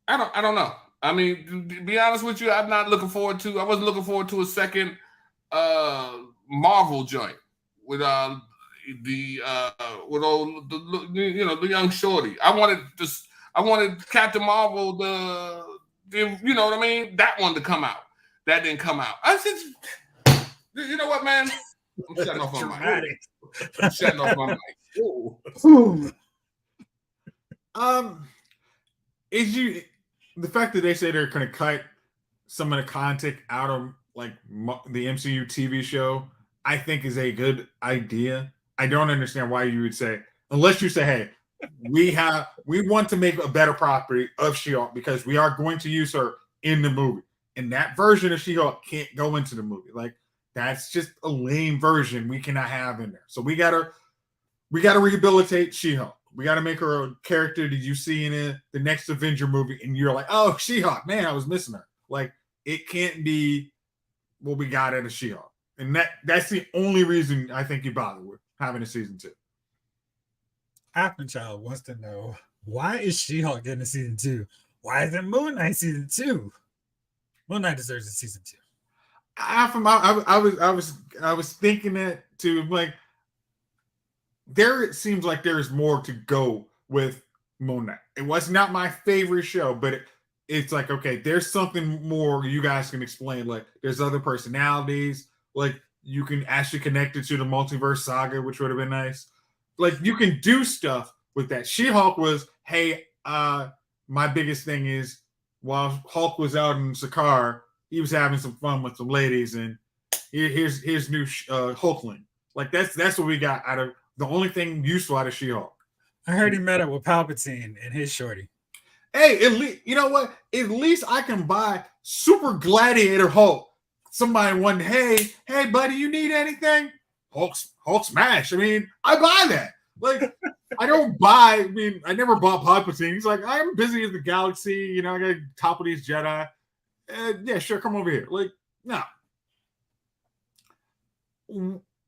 don't know. I mean, to be honest with you, I wasn't looking forward to a second Marvel joint with the young shorty. I wanted Captain Marvel, you know what I mean? That one to come out. That didn't come out. I said, you know what, man? I'm shutting off my mic. I'm shutting off my mic. Ooh. The fact that they say they're going to cut some of the content out of like the MCU TV show, I think is a good idea. I don't understand why you would say, unless you say, hey, we want to make a better property of She-Hulk because we are going to use her in the movie. And that version of She-Hulk can't go into the movie. Like, that's just a lame version we cannot have in there. So we gotta rehabilitate She-Hulk. We got to make her a character that you see in the next Avenger movie, and you're like, oh, She-Hulk, man, I was missing her. Like, it can't be what we got out of She-Hulk. And that's the only reason I think you bother with having a season 2. Child wants to know, why is She-Hulk getting a season 2? Why isn't Moon Knight season 2? Moon Knight deserves a season 2. I was thinking that too, like, it seems like there's more to go with Moon Knight. It was not my favorite show, but it's like, okay, there's something more you guys can explain. Like, there's other personalities. Like, you can actually connect it to the multiverse saga, which would have been nice. Like, you can do stuff with that. She-Hulk was, hey, my biggest thing is, while Hulk was out in Sakaar, he was having some fun with some ladies, and here's new Hulkling. Like, that's what we got out of the only thing useful out of She-Hulk. I heard he met up with Palpatine and his shorty. Hey, at least, you know what? At least I can buy Super Gladiator Hulk. Somebody went, hey, buddy, you need anything? Hulk smash. I mean, I buy that. Like, I never bought Palpatine. He's like, I'm busy in the galaxy. You know, I got to topple these Jedi. Yeah, sure, come over here. Like, no.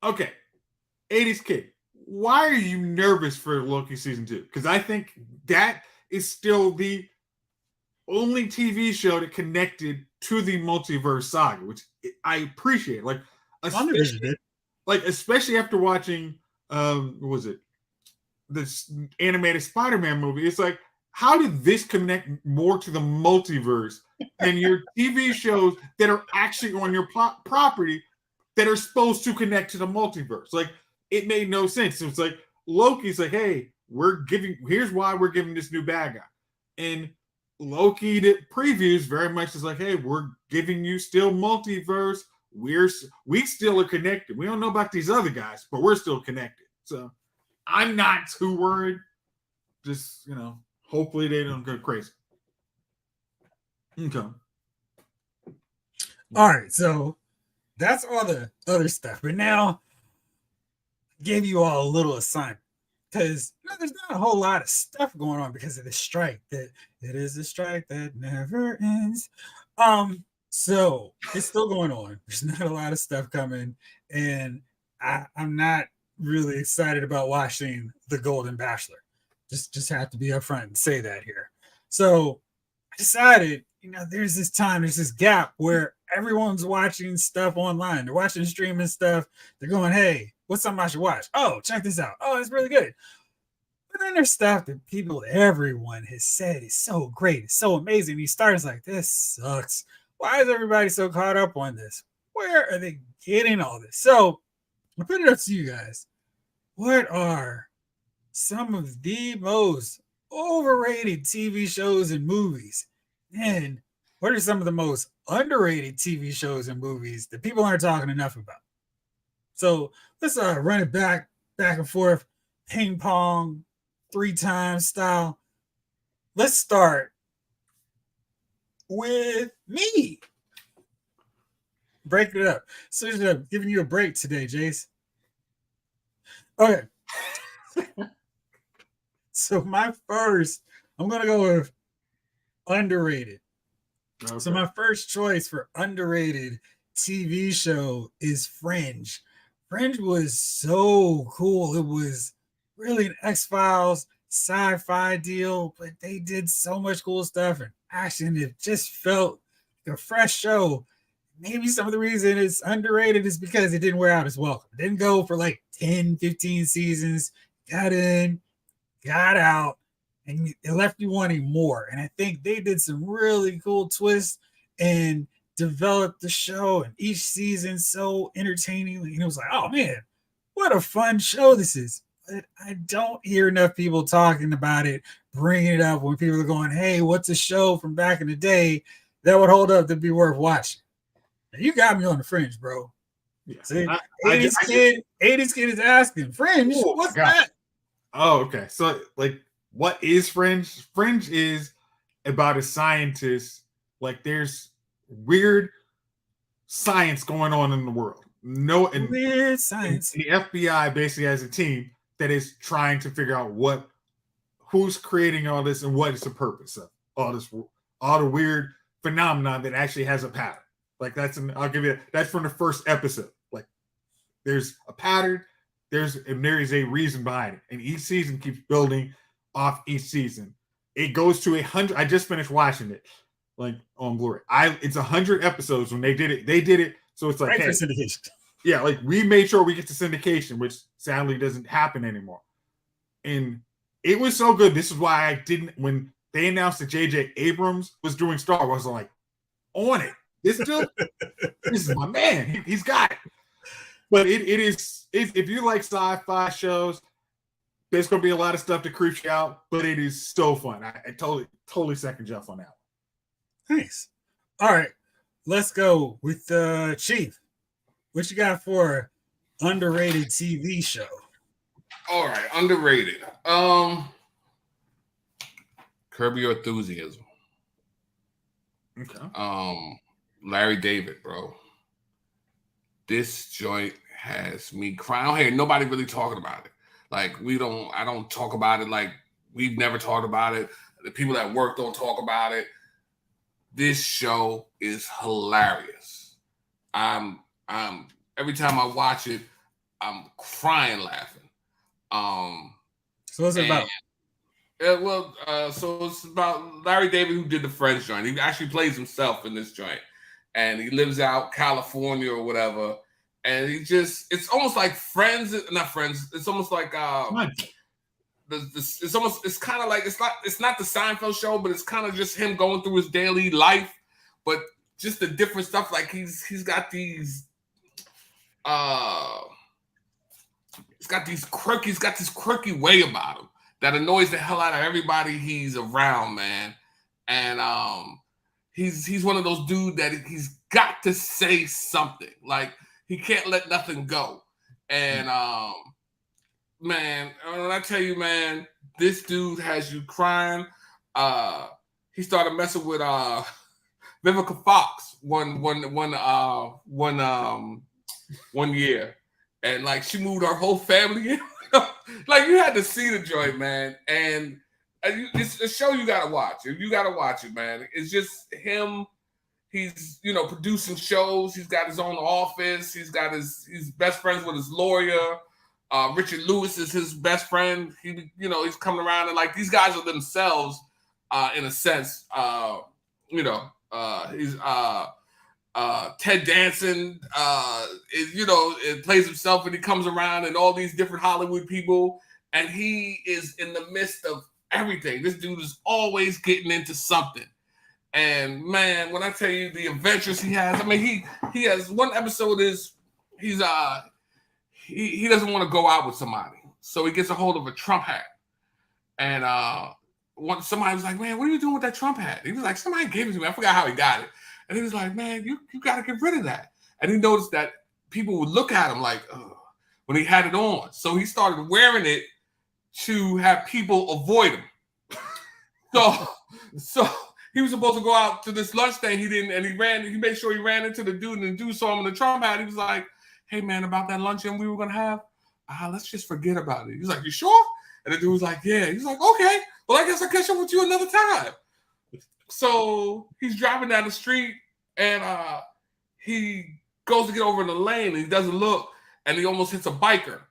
Okay. 80s kid. Why are you nervous for Loki season 2? Because I think that is still the only TV show that connected to the multiverse saga, which I appreciate. Like, especially after watching, what was it? This animated Spider-Man movie. It's like, how did this connect more to the multiverse than your TV shows that are actually on your property that are supposed to connect to the multiverse? Like, it made no sense. It's like Loki's like, hey, here's why we're giving this new bad guy. And Loki that previews very much is like, hey, we're giving you still multiverse. We still are connected. We don't know about these other guys, but we're still connected. So I'm not too worried. Just, hopefully they don't go crazy. Okay. All right, so that's all the other stuff. But now gave you all a little assignment because there's not a whole lot of stuff going on because of the strike. That it is a strike that never ends. So it's still going on. There's not a lot of stuff coming, and I'm not really excited about watching The Golden Bachelor. Just have to be upfront and say that here. So I decided, there's this gap where everyone's watching stuff online. They're watching streaming stuff. They're going, hey, what's something I should watch? Oh, check this out. Oh, it's really good. But then there's stuff that everyone has said is so great. It's so amazing. He starts like, this sucks. Why is everybody so caught up on this? Where are they getting all this? So I put it up to you guys. What are some of the most overrated TV shows and movies? And what are some of the most underrated TV shows and movies that people aren't talking enough about? So let's run it back and forth, ping pong, 3 times style. Let's start with me. Break it up. So I'm giving you a break today, Jace. Okay. So my first, I'm going to go with underrated. Okay. So my first choice for underrated TV show is Fringe. Fringe was so cool. It was really an X-Files sci-fi deal, but they did so much cool stuff and action. It just felt like a fresh show. Maybe some of the reason it's underrated is because it didn't wear out its welcome. It didn't go for like 10, 15 seasons. Got in, got out, and it left you wanting more. And I think they did some really cool twists and developed the show, and each season so entertainingly. And it was like, oh man, what a fun show this is. But I don't hear enough people talking about it, bringing it up when people are going, hey, what's a show from back in the day that would hold up to be worth watching? Now, you got me on the Fringe, bro. Yeah. See, 80s kid is asking, Fringe, what's that? Oh, okay. So, like, what is Fringe? Fringe is about a scientist. Like, there's weird science going on in the world. Weird science. The FBI basically has a team that is trying to figure out who's creating all this and what is the purpose of all the weird phenomenon that actually has a pattern. Like, that's from the first episode. Like, there's a pattern. There is a reason behind it, and each season keeps building off each season. It goes to 100. I just finished watching it, like on Blu-ray. It's 100 episodes. When they did it, so it's like, hey, syndication. Yeah, like we made sure we get to syndication, which sadly doesn't happen anymore. And it was so good. This is why I didn't. When they announced that J.J. Abrams was doing Star Wars, I'm like, on it. This is my man. He's got it. But it is if you like sci-fi shows, there's going to be a lot of stuff that creeps you out, but it is so fun. I totally second Jeff on that one. Nice. All right, let's go with Chief. What you got for underrated TV show? All right, underrated. Curb Your Enthusiasm. Okay. Larry David, bro. This joint has me crying. I don't hear nobody really talking about it. Like, I don't talk about it. Like, we've never talked about it. The people at work don't talk about it. This show is hilarious. Every time I watch it, I'm crying laughing. So what's it about? So it's about Larry David, who did the Friends joint. He actually plays himself in this joint. And he lives out California or whatever. And it's almost like Friends, not Friends. It's almost like it's kind of like it's not the Seinfeld show, but it's kind of just him going through his daily life, but just the different stuff. Like he's got this quirky way about him that annoys the hell out of everybody he's around, man. And he's one of those dudes that he's got to say something. Like, he can't let nothing go. And man, when I tell you, man, this dude has you crying. He started messing with Vivica Fox one year, and like she moved her whole family in. Like, you had to see the joint, man. And it's a show you gotta watch. You gotta watch it, man. It's just him. He's producing shows. He's got his own office. He's best friends with his lawyer. Richard Lewis is his best friend. He's coming around, and like, these guys are themselves, in a sense, he's Ted Danson is it plays himself, and he comes around and all these different Hollywood people, and he is in the midst of everything. This dude is always getting into something. And man, when I tell you the adventures he has, I mean he has one episode is he doesn't want to go out with somebody. So he gets a hold of a Trump hat. And somebody was like, man, what are you doing with that Trump hat? He was like, somebody gave it to me. I forgot how he got it. And he was like, man, you got to get rid of that. And he noticed that people would look at him like, ugh, when he had it on. So he started wearing it to have people avoid him. So he was supposed to go out to this lunch thing. He didn't, and he made sure he ran into the dude, and the dude saw him in the Trump hat. He was like, hey man, about that luncheon we were going to have, let's just forget about it. He's like, you sure? And the dude was like, yeah. He's like, okay, well, I guess I'll catch up with you another time. So he's driving down the street, and he goes to get over in the lane, and he doesn't look, and he almost hits a biker.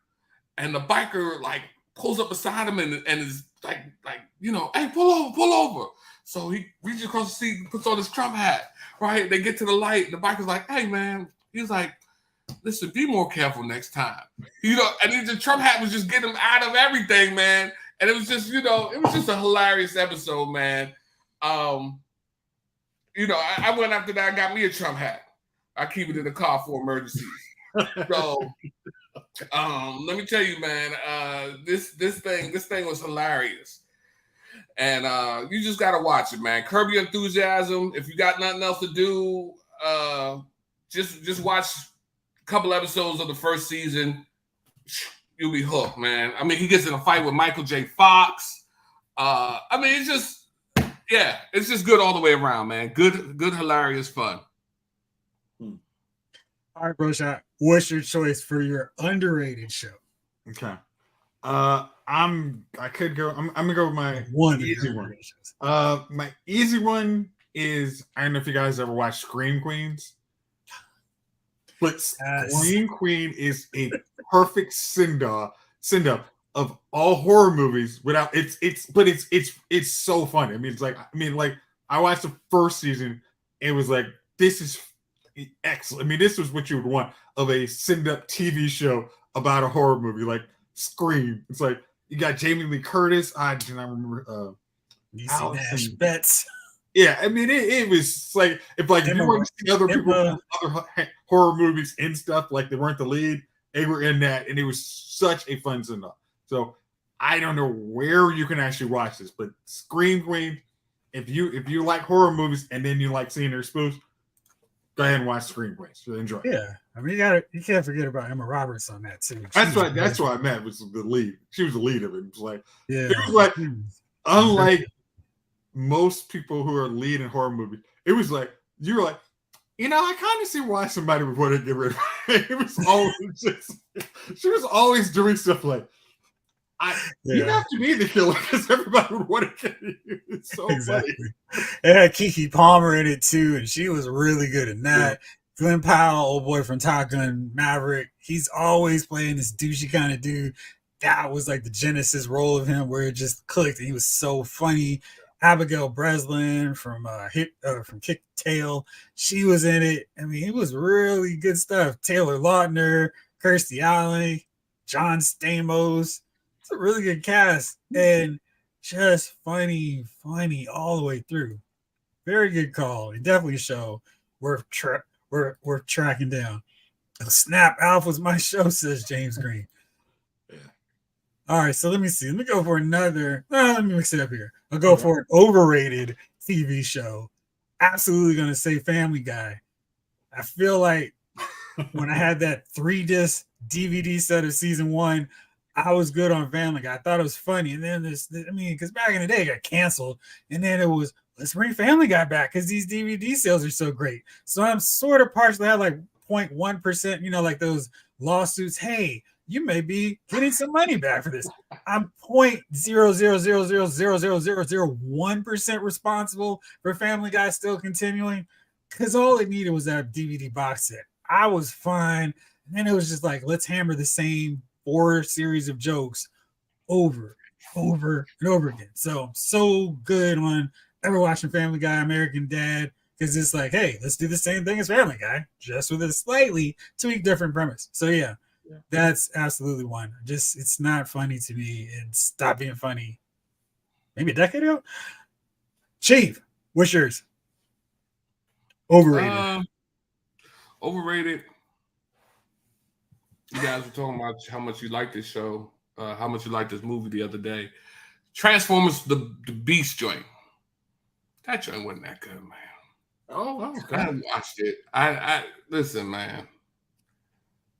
And the biker, like, pulls up beside him and is like, hey, pull over. So he reaches across the seat and puts on his Trump hat, right? They get to the light, and the biker's like, hey, man. He's like, listen, be more careful next time. And the Trump hat was just getting him out of everything, man. And it was just, it was just a hilarious episode, man. I went after that, I got me a Trump hat. I keep it in the car for emergencies. So let me tell you, man, this thing was hilarious. And you just gotta watch it, man. Curb Your Enthusiasm. If you got nothing else to do, just watch a couple episodes of the first season. You'll be hooked, man. I mean, he gets in a fight with Michael J. Fox. It's just good all the way around, man. Good, hilarious fun. All right, bro shot. What's your choice for your underrated show? Okay. I'm gonna go with my easy one. My easy one is, I don't know if you guys ever watched Scream Queens. But Scream Queen is a perfect send up of all horror movies without it's so funny. I mean, I watched the first season. It was like, this is excellent. I mean, this was what you would want of a send up TV show about a horror movie like Scream. It's like you got Jamie Lee Curtis. I do not remember. Nash Betts. Yeah, I mean, it was like if you were to see other people in other horror movies and stuff, like they weren't the lead, they were in that, and it was such a fun send up. So I don't know where you can actually watch this, but Scream Queen, if you like horror movies and then you like seeing their spoofs, go ahead and watch Scream Queen. So enjoy. Yeah, I mean, you can't forget about Emma Roberts on that too. That's what I meant was the lead. She was the lead of it. It was like unlike most people who are lead in horror movies, it was like you were like, I kind of see why somebody would want to get rid of her. It was always she was always doing stuff like, you have to be the killer because everybody would want to kill you. It's so exactly funny. It had Keke Palmer in it too, and she was really good in that. Yeah. Glenn Powell, old boy from Top Gun Maverick, he's always playing this douchey kind of dude. That was like the genesis role of him where it just clicked, and he was so funny. Abigail Breslin from Kick Tail, she was in it. I mean, it was really good stuff. Taylor Lautner, Kirstie Alley, John Stamos. It's a really good cast, and just funny all the way through. Very good call. And definitely a show worth tracking down. Snap Alpha's my show, says James Green. All right, so let me see. Let me go for another. Let me mix it up here. I'll go for an overrated TV show. Absolutely going to say Family Guy. I feel like when I had that 3-disc DVD set of season 1, I was good on Family Guy. I thought it was funny. And then because back in the day, it got canceled. And then it was, let's bring Family Guy back because these DVD sales are so great. So I'm sort of partially had like 0.1%, like those lawsuits. Hey, you may be getting some money back for this. I'm 0.000000001% responsible for Family Guy still continuing because all it needed was that DVD box set. I was fine. And then it was just like, let's hammer the same 4 series of jokes over and over again. So I'm so good on ever watching Family Guy, American Dad, because it's like, hey, let's do the same thing as Family Guy, just with a slightly tweaked different premise. So yeah, that's absolutely one. Just it's not funny to me and stopped being funny maybe a decade ago. Chief, what's yours? Overrated. Overrated. You guys were talking about how much you like this show, how much you like this movie the other day. Transformers, the Beast joint. That joint wasn't that good, man. Oh, okay. I watched it. I listen, man.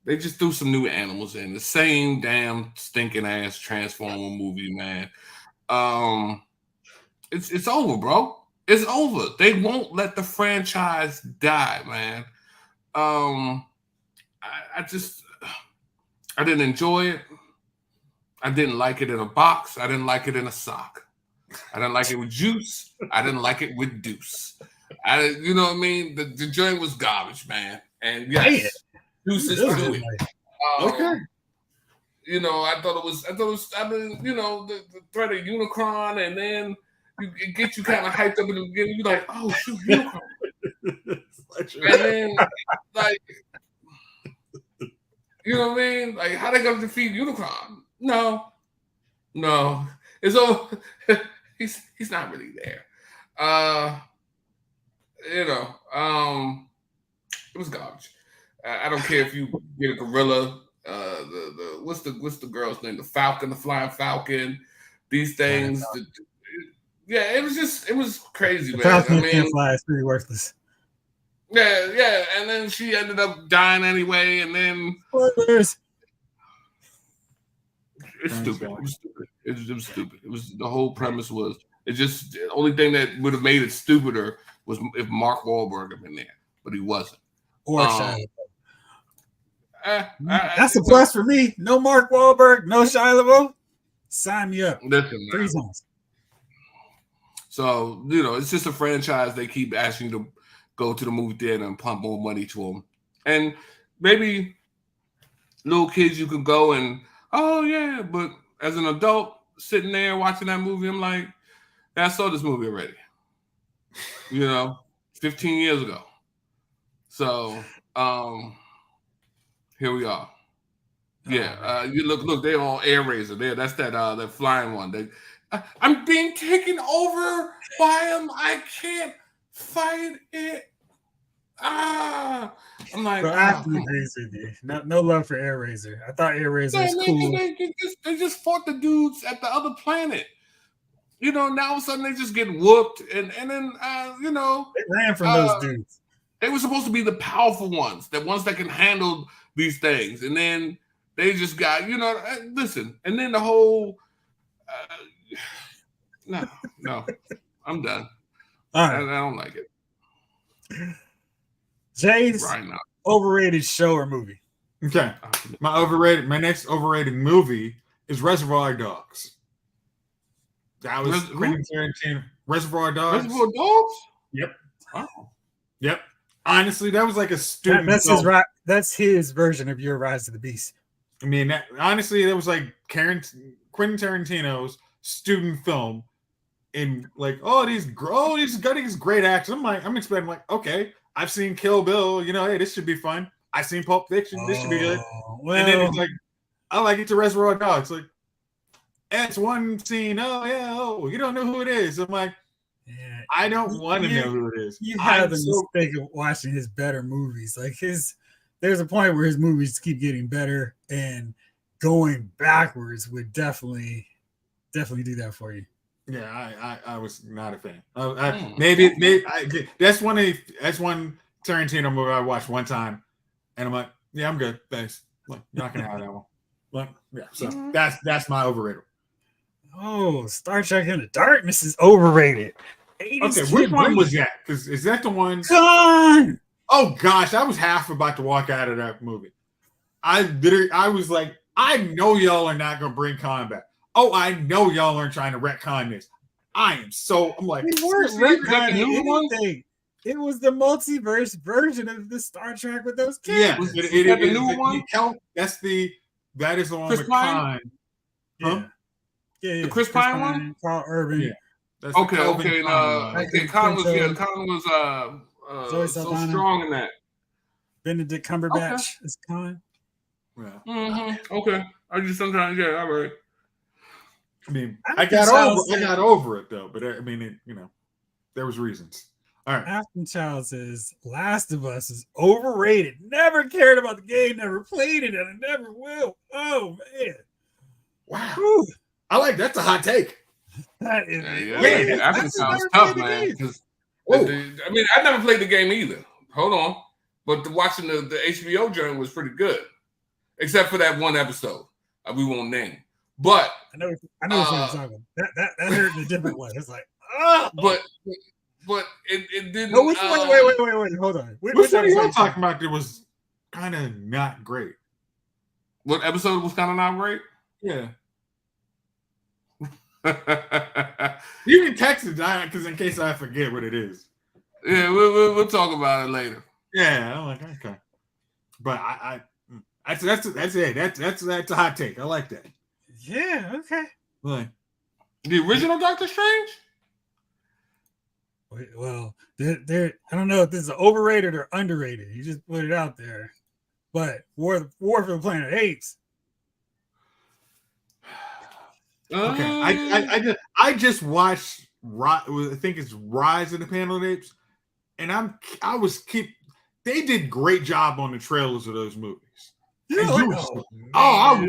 They just threw some new animals in the same damn stinking ass Transformer movie, man. It's over, bro. It's over. They won't let the franchise die, man. I didn't enjoy it. I didn't like it in a box. I didn't like it in a sock. I didn't like it with juice. I didn't like it with deuce. You know what I mean? The joint was garbage, man. And yes, juice is to it. Okay. You know, I thought it was. I mean, you know, the threat of Unicron, and then it gets you kind of hyped up in the beginning. You're like, oh shoot, Unicron. And then, like, you know what I mean? Like, how they gonna defeat Unicron? No, it's over. He's not really there. You know, it was garbage. I don't care if you get a gorilla. What's the girl's name? The Falcon, the Flying Falcon. These things. Yeah, it was crazy, man. Falcon can't fly. It's pretty worthless. Yeah, and then she ended up dying anyway, and then spoilers. It's stupid. It was stupid. It was stupid. It was the whole premise was it just the only thing that would have made it stupider was if Mark Wahlberg had been there, but he wasn't. Or Shia LaBeouf. That's a plus for me. No Mark Wahlberg, no Shia LaBeouf. Sign me up. Listen, 3 songs. So you know, it's just a franchise. They keep asking you to go to the movie theater and pump more money to them, and maybe little kids you could go and. Oh yeah, but as an adult sitting there watching that movie, I'm like, I saw this movie already. You know, 15 years ago. So here we are. Yeah, you look, they're all air razor. There, that's that flying one. I'm being taken over by him. I can't fight it. I'm like, bro, I have to agree with you. No love for Air Razor. I thought Air Razor was cool. They just fought the dudes at the other planet. You know, now all of a sudden they just get whooped, and then you know they ran from those dudes. They were supposed to be the powerful ones, the ones that can handle these things, and then they just got listen, and then the whole no, I'm done. All right. I don't like it. Jay's overrated show or movie. Okay. My next overrated movie is Reservoir Dogs. That was Quentin Tarantino. Reservoir Dogs. Reservoir Dogs? Yep. Oh. Yep. Honestly, that was like a student that's his version of Your Rise to the Beast. I mean, honestly, that was like Quentin Tarantino's student film. And like, these great actors. I'm expecting like, okay, I've seen Kill Bill. You know, hey, this should be fun. I've seen Pulp Fiction. This should be good. Well, and then it's like, I like it to Reservoir Dogs. Like, it's one scene. Oh yeah. You don't know who it is. I'm like, I don't want to know who it is. You have the mistake of watching his better movies. Like there's a point where his movies keep getting better, and going backwards would definitely do that for you. Yeah, I was not a fan. Maybe that's one Tarantino movie I watched one time, and I'm like, yeah, I'm good, thanks. Like, you're not gonna have that one. Like, yeah, so that's my overrated. Oh, Star Trek Into Darkness is overrated. Okay, which one was that? Because is that the one? Gone. Oh gosh, I was half about to walk out of that movie. I was like, I know y'all are not gonna bring combat. Oh, I know y'all aren't trying to retcon this. I'm like, we weren't retconning anything. It was the multiverse version of the Star Trek with those characters. Yeah, it the new one. That is the one Chris with Pine. Huh? Yeah, the Chris Pine one. Carl Urban. That's the Okay. Kelvin And Conway. okay, Colin was Zoe so Saldana. strong in that. Benedict Cumberbatch is Colin. Yeah. Okay. I just sometimes all right. I mean, Afton I got Child over it though, but I mean, there was reasons. All right. Afton Child says Last of Us is overrated. Never cared about the game, never played it, and I never will. Oh man. Wow. Whew. That's a hot take. That is Afton Child's tough, man. I mean, I never played the game either. Hold on. But watching the HBO journey was pretty good. Except for that one episode. We won't name. But I know what you're talking about. That hurt in a different way. It's like, oh, but it didn't. No, which one? Wait. Hold on. Which one are you talking about that was kind of not great? What episode was kind of not great? Yeah. You can text it, because in case I forget what it is. Yeah, we'll talk about it later. Yeah, I'm like, okay. But that's it. That's a hot take. I like that. Yeah, okay. Like the original Doctor Strange? Well, I don't know if this is overrated or underrated. You just put it out there. But War for the Planet of the Apes. Okay, I just watched. I think it's Rise of the Planet of the Apes, and They did great job on the trailers of those movies. I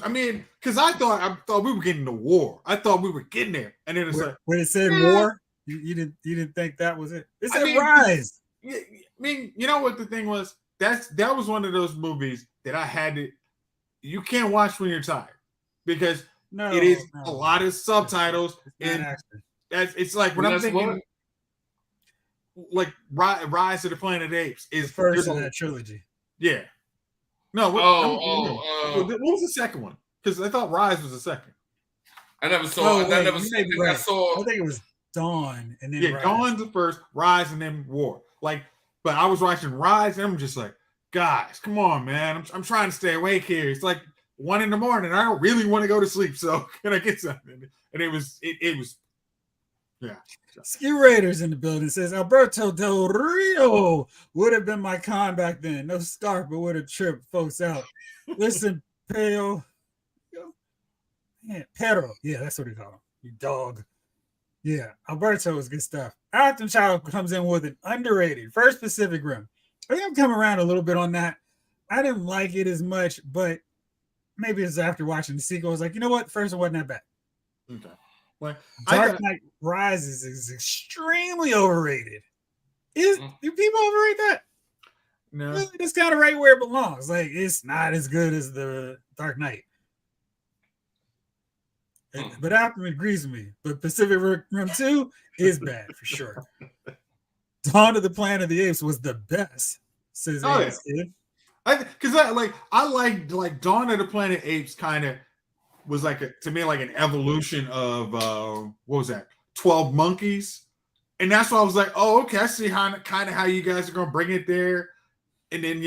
mean, because I thought we were getting to war. I thought we were getting there, and then it's like when it said war, you didn't think that was it. It said Rise. I mean, you know what the thing was? That was one of those movies that I had to. You can't watch when you're tired because it is a lot of subtitles, and it's like when I'm thinking. Like Rise of the Planet of the Apes is the first in that trilogy. Yeah. No. What was the second one? Because I thought Rise was the second. I never saw. I saw. I think it was Dawn, and then Rise. Dawn's the first, Rise, and then War. Like, but I was watching Rise, and I'm just like, guys, come on, man. I'm trying to stay awake here. It's like 1 a.m. I don't really want to go to sleep, so can I get something? And it was. Yeah. Ski Raiders in the building says Alberto Del Rio would have been my con back then. No scarf, but would have tripped folks out. Listen, Pero. Yeah, that's what he called him. You dog. Yeah, Alberto is good stuff. Afton Child comes in with an underrated First Pacific Rim. I think I'm coming around a little bit on that. I didn't like it as much, but maybe it's after watching the sequel. I was like, you know what? First one wasn't that bad. Okay. Well, Dark Knight Rises is extremely overrated. Do people overrate that? No. Really, it's kind of right where it belongs. Like, it's not as good as the Dark Knight. But Afton agrees with me. But Pacific Rim 2 is bad for sure. Dawn of the Planet of the Apes was the best. Says kid. Because I like Dawn of the Planet of the Apes kind of was to me like an evolution of what was that? 12 Monkeys. And that's why I was like, oh, okay, I see kind of how you guys are gonna bring it there. And then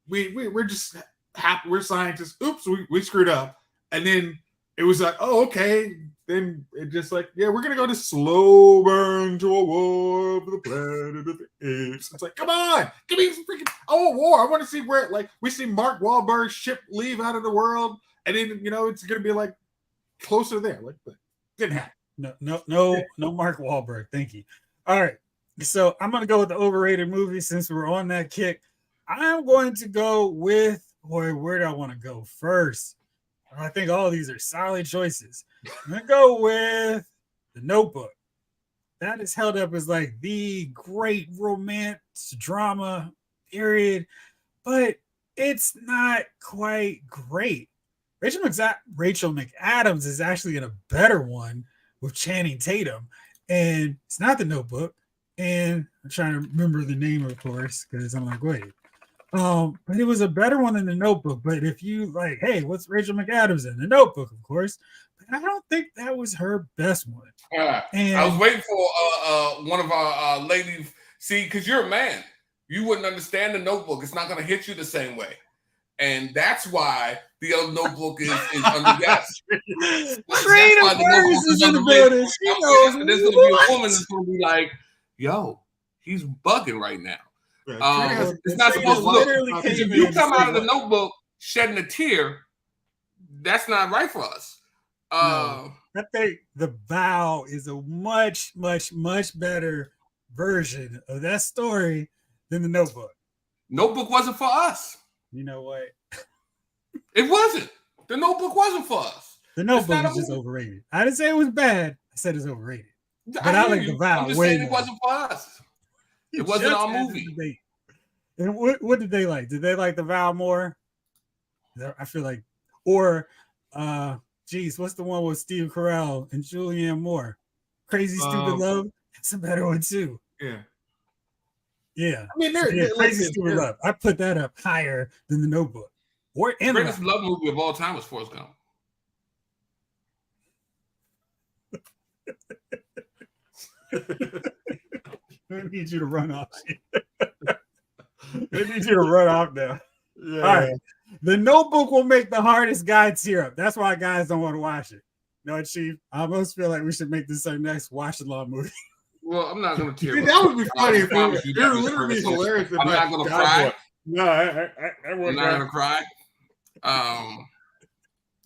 we're just happy, we're scientists. Oops, we screwed up. And then it was like, oh, okay. Then it just like, yeah, we're gonna go to slow burn to a war for the planet of the apes. It's like, come on, give me some freaking war. I want to see where we see Mark Wahlberg's ship leave out of the world. And then it's gonna be like closer there. But didn't happen. No Mark Wahlberg. Thank you. All right. So I'm gonna go with the overrated movie since we're on that kick. I'm going to go with where do I want to go first? I think all of these are solid choices. I'm gonna go with The Notebook. That is held up as like the great romance drama period, but it's not quite great. Rachel McAdams is actually in a better one with Channing Tatum, and it's not The Notebook. And I'm trying to remember the name, of course, because I'm like, wait. But it was a better one than The Notebook. But if you like, hey, what's Rachel McAdams in? The Notebook, of course. But I don't think that was her best one. I was waiting for one of our ladies. See, because you're a man, you wouldn't understand The Notebook. It's not going to hit you the same way. and that's why the Notebook is underguessed. Creative Words is in the building. She knows there's going to be a woman that's going to be like, "Yo, he's bugging right now." It's not supposed to look. If you come out of the Notebook shedding a tear, that's not right for us. No, I think The Vow is a much, much, much better version of that story than the Notebook. Notebook wasn't for us. You know what? It wasn't. The Notebook wasn't for us. The Notebook is just overrated. I didn't say it was bad. I said it's overrated. But I like The Vow. I'm just saying it wasn't for us. It wasn't our movie. And what did they like? Did they like The Vow more? I feel like, or what's the one with Steve Carell and Julianne Moore? Crazy Stupid Love. That's a better one too. Yeah. Yeah. I mean, Crazy Stupid Love. I put that up higher than the Notebook. Or the greatest love movie of all time was Forrest Gump. I need you to run off. I need you to run off now. Yeah. All right. The Notebook will make the hardest guy tear up. That's why guys don't want to watch it. No, Chief. I almost feel like we should make this our next watch-along movie. Well, I'm not going to tear up. That would be funny. You're literally hilarious. I'm not going to cry. No, I'm not going to cry.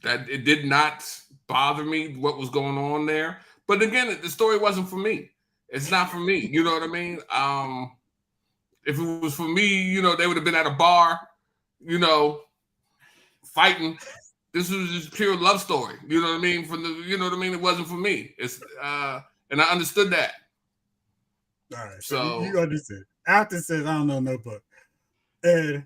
That it did not bother me what was going on there. But again, the story wasn't for me. It's not for me. You know what I mean? If it was for me, they would have been at a bar, fighting. This was just pure love story. You know what I mean? It wasn't for me. It's and I understood that. All right. So you understood. After says, I don't know Notebook. And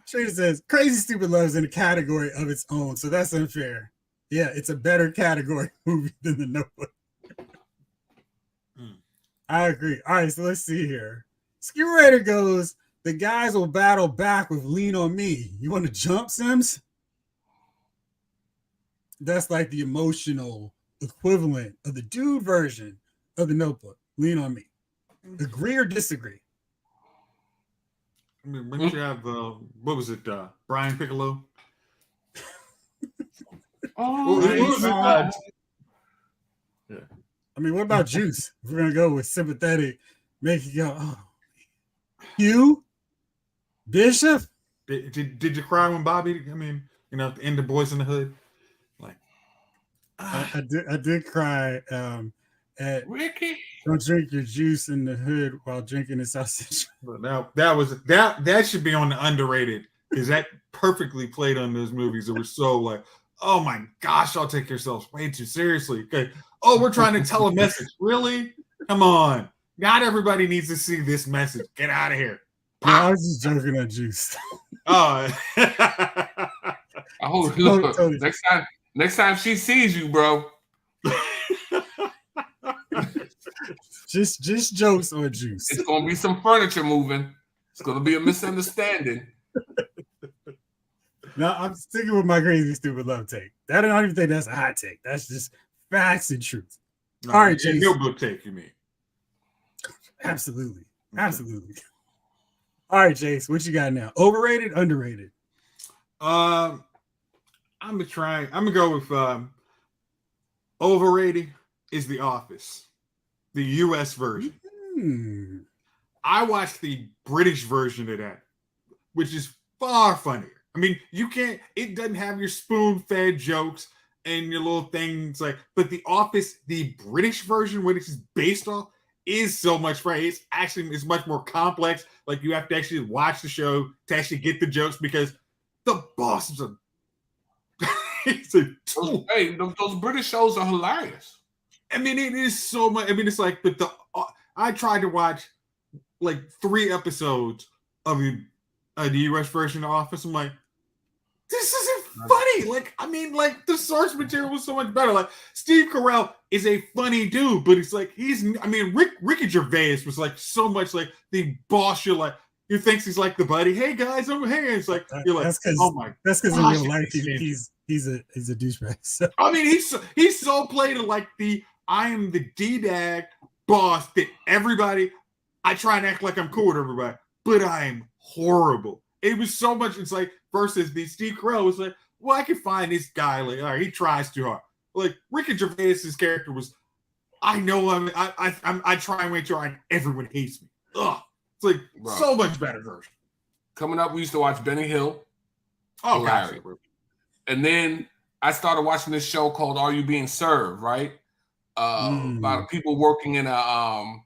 Trader says, Crazy Stupid Love is in a category of its own. So that's unfair. Yeah, it's a better category movie than the Notebook. I agree. All right, so let's see here. Ski Raider goes, the guys will battle back with Lean on Me. You want to jump, Sims? That's like the emotional equivalent of the dude version of the Notebook. Lean on Me. Agree or disagree? I mean, when you have, what was it, Brian Piccolo? Yeah. I mean, what about Juice? If we're going to go with sympathetic, make you go, oh. Hugh? Bishop? Did you cry when Bobby, at the end of Boys in the Hood? Like, I did cry at Ricky. Don't drink your juice in the hood while drinking the sausage. That should be on the underrated, because that perfectly played on those movies that were so like, oh my gosh, y'all take yourselves way too seriously. Okay. Oh, we're trying to tell a message. Really? Come on. Not everybody needs to see this message. Get out of here. No, I was just joking on Juice. Oh. Look, next time she sees you, bro. just jokes on Juice. It's gonna be some furniture moving. It's gonna be a misunderstanding. No, I'm sticking with my Crazy Stupid Love take. I don't even think that's a hot take. That's just facts and truth. No, all right, Jason. Notebook take, you mean? Absolutely. All right, Jace, what you got now? Overrated, underrated? I'm gonna go with overrated is The Office, the US version. I watched the British version of that, which is far funnier. I mean, it doesn't have your spoon-fed jokes and your little things but The Office, the British version, what it's based off, is so much funny. It's much more complex. Like, you have to actually watch the show to actually get the jokes, because the boss is hey, those British shows are hilarious. I mean, it is so much. I mean, it's like, but I tried to watch like 3 episodes of the US version of Office. I'm like, this isn't funny. Like, I mean, like, the source material was so much better. Like, Steve Carell is a funny dude, but it's like Ricky Gervais was like so much like the boss. You're like, he thinks he's like the buddy. Hey guys, over here. It's like, you're like, oh my. That's because in real life he's a douchebag. So. I mean, he's so played like I am the D-bag boss that everybody. I try and act like I'm cool with everybody, but I am horrible it was so much. It's like versus the Steve Carell was like, well, I can find this guy. Like, all right, he tries too hard. Like Ricky Gervais's character was, I know I try and make sure everyone hates me. Ugh, it's like so much better version. Coming up, we used to watch Benny Hill. Oh, gosh. And then I started watching this show called Are You Being Served? Right, about people working in a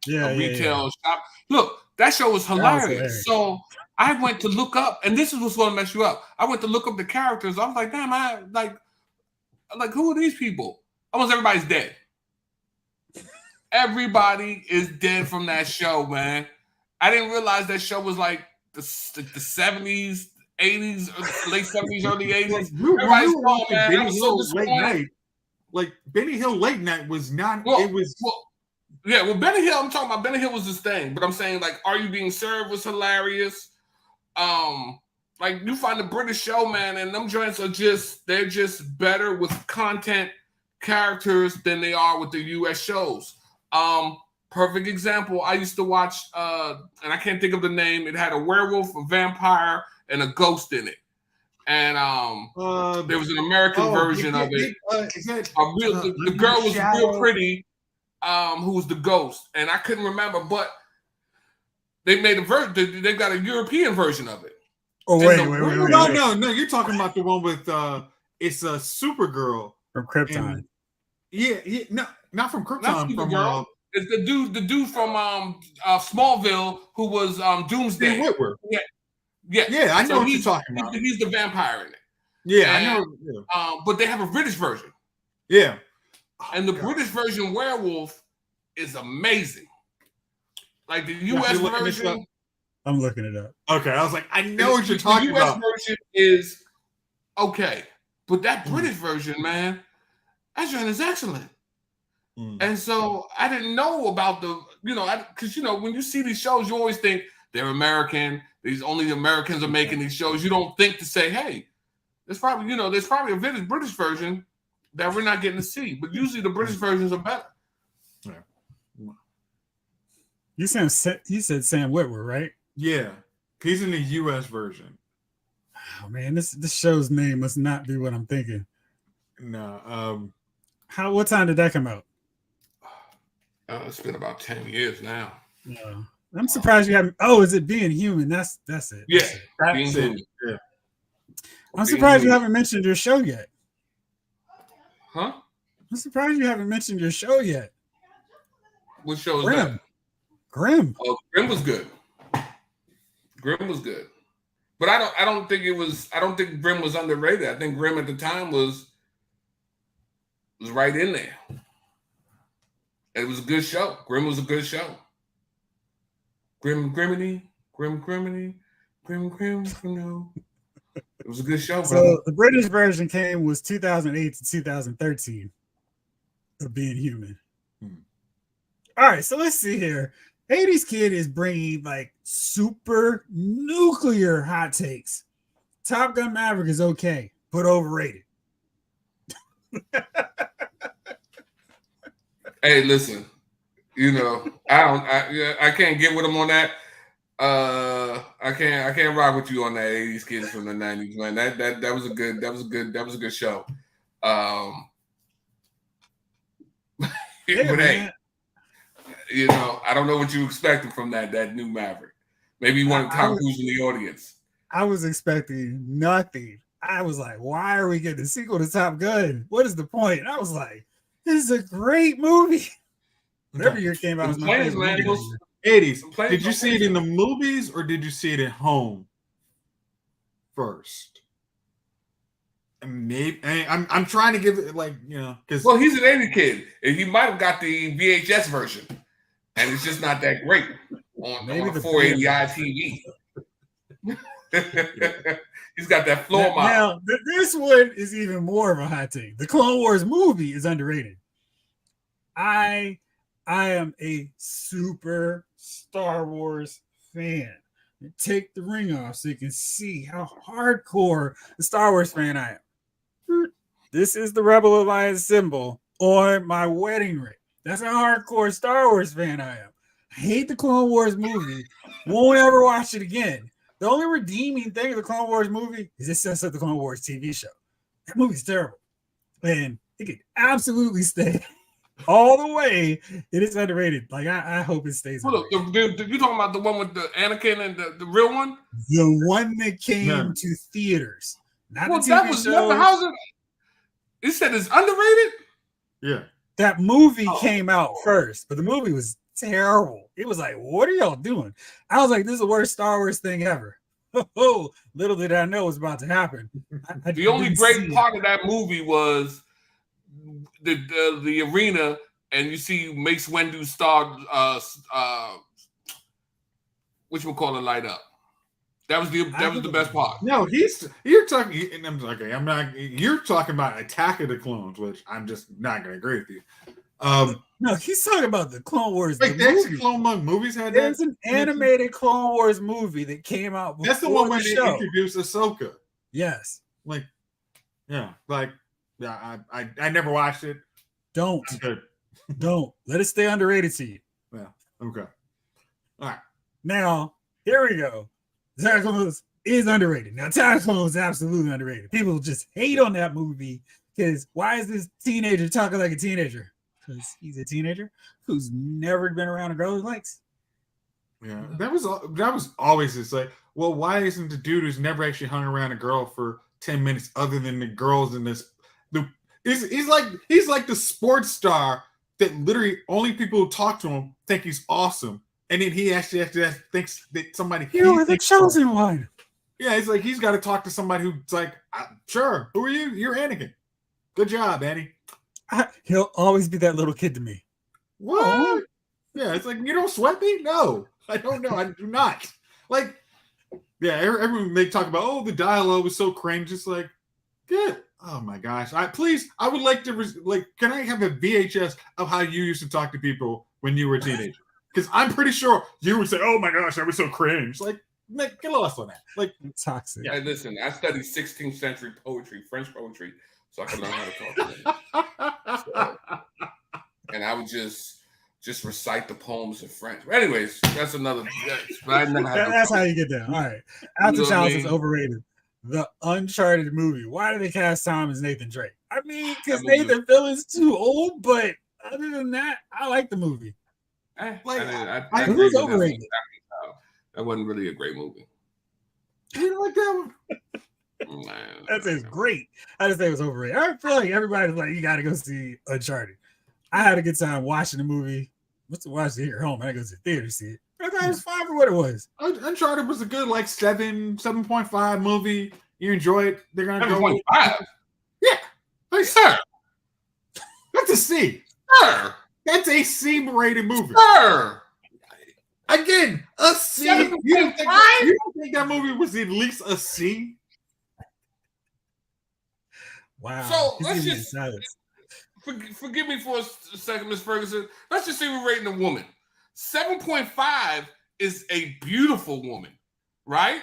retail shop. Look, that show was hilarious. So I went to look up, and this is what's going to mess you up. I went to look up the characters. I was like, damn, like who are these people? Almost everybody's dead. Everybody is dead from that show, man. I didn't realize that show was like the 70s, 80s, late 70s, early 80s. Everybody's gone, man. Benny Hill late night. Like Benny Hill late night was not. Benny Hill. I'm talking about Benny Hill was this thing, but I'm saying like, Are You Being Served was hilarious. Like you find the British show, man, and them joints are they're just better with content, characters than they are with the US shows. Perfect example. I used to watch, and I can't think of the name. It had a werewolf, a vampire, and a ghost in it. And there was an American version of it. The girl was real pretty, who was the ghost, and I couldn't remember. But they made a version. They've got a European version of it. Oh wait. No. You're talking about the one with it's a Supergirl from Krypton. No, not from Krypton. From it's the dude from Smallville who was Doomsday. Steve Whitworth. Yeah. I know what you're talking about. He's the vampire in it. Yeah, I know. Yeah. But they have a British version. Yeah, and the British version werewolf is amazing. Like the U.S. version. I'm looking it up. Okay, I was like, I know what you're talking about. The U.S. version is okay, but that British version, man, that joint is excellent. And so I didn't know about because when you see these shows, you always think they're American. These only Americans are making these shows. You don't think to say, hey, there's probably a British version that we're not getting to see. But usually the British versions are better. Yeah. You said Sam Witwer, right? Yeah, he's in the U.S. version. Oh man, this show's name must not be what I'm thinking. No. What time did that come out? It's been about 10 years now. No. I'm surprised you haven't. Oh, is it Being Human? That's it. Yeah, that's it. Yeah. I'm surprised you haven't mentioned your show yet. Huh? I'm surprised you haven't mentioned your show yet. What show is that? Grimm. Oh, Grimm was good. Grimm was good. But I don't think Grimm was underrated. I think Grimm at the time was right in there. It was a good show. Grimm was a good show. Grim. It was a good show, so brother. The British version was 2008 to 2013 of Being Human. All right, so let's see here. 80s Kid is bringing like super nuclear hot takes. Top Gun Maverick is okay, but overrated. Hey, listen, I can't get with him on that. I can't rock with you on that 80s Kids from the 90s, man. That was a good show. Hey, I don't know what you expected from that new Maverick. Maybe you wanted Tom Cruise in the audience. I was expecting nothing. I was like, why are we getting a sequel to Top Gun? What is the point? And I was like, this is a great movie. Whatever year came out was my favorite movie. 80s. Did you see it in the movies or did you see it at home first? Maybe I'm trying to give it because he's an 80s kid and he might have got the VHS version, and it's just not that great on the 480i TV. He's got that floor model. Now, this one is even more of a hot take. The Clone Wars movie is underrated. I am a super Star Wars fan. Take the ring off so you can see how hardcore the Star Wars fan I am. This is the Rebel Alliance symbol on my wedding ring. That's how hardcore Star Wars fan I am. I hate the Clone Wars movie. Won't ever watch it again. The only redeeming thing of the Clone Wars movie is it sets up the Clone Wars TV show. That movie's terrible. And it could absolutely stay all the way. It is underrated. Like, I hope it stays underrated. Look, you talking about the one with the Anakin and the real one? The one that came to theaters. Not the TV that was show. How's it? You said it's underrated? Yeah. That movie came out first, but the movie was terrible. It was like, what are y'all doing? I was like, this is the worst Star Wars thing ever. Oh, little did I know it was about to happen. The only great part of that movie was the arena, and you see Mace Windu start whatchamacallit light up. That was the best part. No, you're talking. And I'm okay. I'm not. You're talking about Attack of the Clones, which I'm just not going to agree with you. No, he's talking about the Clone Wars. Like the Clone Wars movies had that. There's an animated Clone Wars movie that came out before. That's the one where they introduced Ahsoka. Yes. Like, yeah, I never watched it. Don't let it stay underrated to you. Yeah. Okay. All right. Now here we go. Attack of the Clones is underrated. Now Attack of the Clones is absolutely underrated. People just hate on that movie because why is this teenager talking like a teenager? Because he's a teenager who's never been around a girl he likes. Yeah, that was always just like, well, why isn't the dude who's never actually hung around a girl for 10 minutes other than the girls in this? He's like the sports star that literally only people who talk to him think he's awesome, and then he actually thinks that somebody. You are the chosen one. Yeah, it's like he's got to talk to somebody who's like, sure, who are you? You're Anakin. Good job, Annie. He'll always be that little kid to me. What? Oh. Yeah, it's like, you don't sweat me? No, I don't know. I do not. Like, yeah, everyone, they talk about, the dialogue was so cringe. It's like, good. Oh my gosh. I would like to, can I have a VHS of how you used to talk to people when you were a teenager? Because I'm pretty sure you would say, oh my gosh, that was so cringe. Like get lost on that. Like, toxic. Yeah, listen, I studied 16th century poetry, French poetry, so I could learn how to talk to them. So, and I would just recite the poems in French. But anyways, that's another. That's how you get down. All right. After Childs is overrated. The Uncharted movie. Why did they cast Tom as Nathan Drake? I mean, because Nathan Fillion's too old, but other than that, I like the movie. It was overrated. That wasn't really a great movie. You didn't like that one? That says great. I just say it was overrated. I feel like everybody's like, you got to go see Uncharted. I had a good time watching the movie. Must have watched it here at home. I go to the theater to see it. I thought it was fine for what it was. Uncharted was a good 7.5 movie. You enjoy it. They're gonna 7.5. Yeah, hey, sir. That's a C. Sir. That's a C-rated movie. Sir. Again, a C. You don't think that movie was at least a C? Wow. So let's just forgive me for a second, Miss Ferguson. Let's just say we're rating a woman. 7.5 is a beautiful woman, right?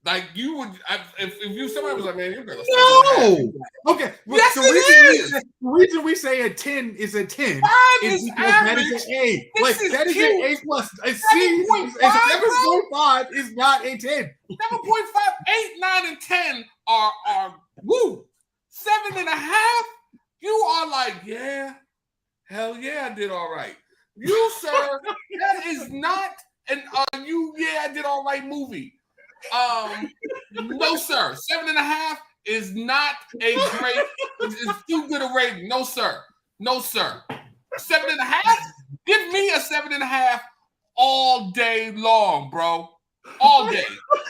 Like you would, if somebody was like, man, you're gonna. No. Okay. Yes, the reason we say a 10 is a 10 is because that is an A. That is an A plus. A C. 7.5 is not a 10. 7.5, 8, 9, and 10 are woo. 7.5. You are like, yeah, hell yeah, I did all right. You, sir, that is not an I did all right movie. No, sir. 7.5 is not a great. It's too good a rating. No, sir. No, sir. 7.5. Give me a 7.5 all day long, bro. All day.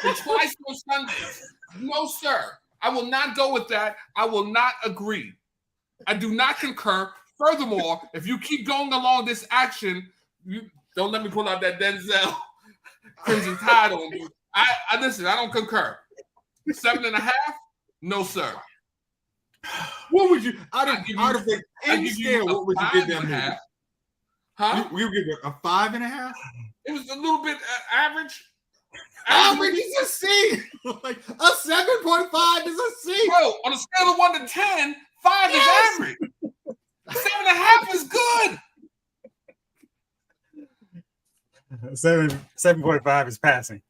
And twice on Sundays. No, sir. I will not go with that. I will not agree. I do not concur. Furthermore, if you keep going along this action, you don't let me pull out that Denzel Crimson Tide on you. I listen. I don't concur. 7.5? No, sir. What would you out of any scale? What would you give that movie? Huh? You give it a 5.5? It was a little bit average. Average is a C. Like a 7.5 is a C. Bro, on a scale of 1 to 10, 5 is average. 7.5 is good. 7.5 is passing.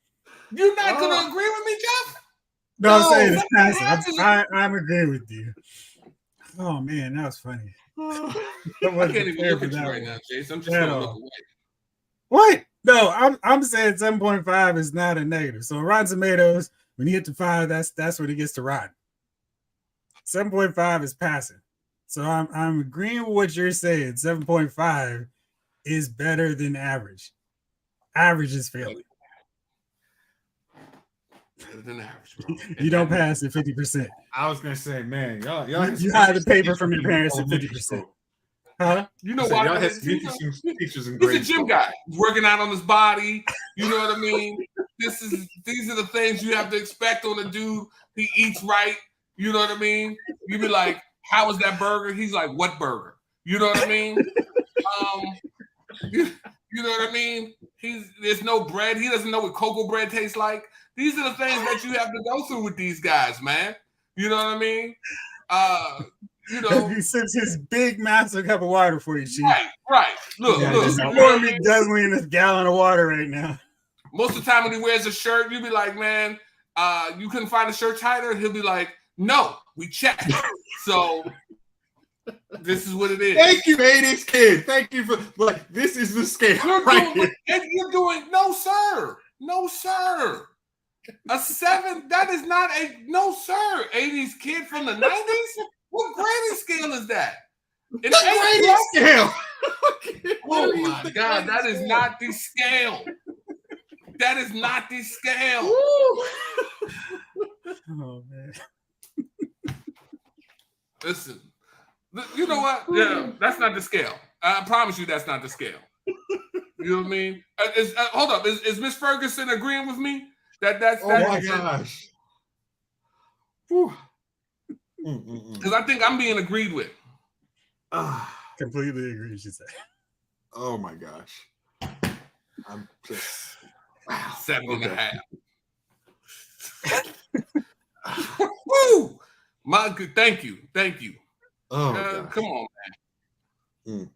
You're not gonna agree with me, Jeff? No, I'm saying it's that's passing. I'm agreeing with you. Oh man, that was funny. I can't even look at you right now, Jason. I'm just gonna look away. What? No, I'm saying 7.5 is not a negative. So Rotten Tomatoes, when you hit the 5, that's when it gets to rotten. 7.5 is passing. So I'm agreeing with what you're saying. 7.5 is better than average. Average is failing. Better than average, bro. You don't pass at 50%. I was gonna say, man, y'all you hide the paper from your parents at 50%. Huh? You know why? Y'all had some interesting teachers in He's grade a gym school. guy, working out on his body. You know what I mean? These are the things you have to expect on a dude. He eats right. You know what I mean? You be like, "How was that burger?" He's like, "What burger?" You know what I mean? You know what I mean? There's no bread. He doesn't know what cocoa bread tastes like. These are the things that you have to go through with these guys, man. You know what I mean? You know, he sips his big, massive cup of water for you, Chief. Right. Look. Just pour me guzzling in this gallon of water right now. Most of the time when he wears a shirt, you be like, "Man, you couldn't find a shirt tighter." And he'll be like, "No, we checked." So this is what it is. Thank you, 80s kid. Thank you for this is the scale. You're doing no, sir. A 7, that is not no, sir. 80s kid from the 90s? What grading scale is that? The grading scale. Oh my God, that is not the scale. That is not the scale. Oh man. Listen, you know what? Yeah, that's not the scale. I promise you that's not the scale. You know what I mean? Hold up. Is Miss Ferguson agreeing with me? That's oh my gosh. Because I think I'm being agreed with. Completely agree, she said. Oh my gosh. I'm just 7.5. Woo! My good. Thank you. Oh, come on, man.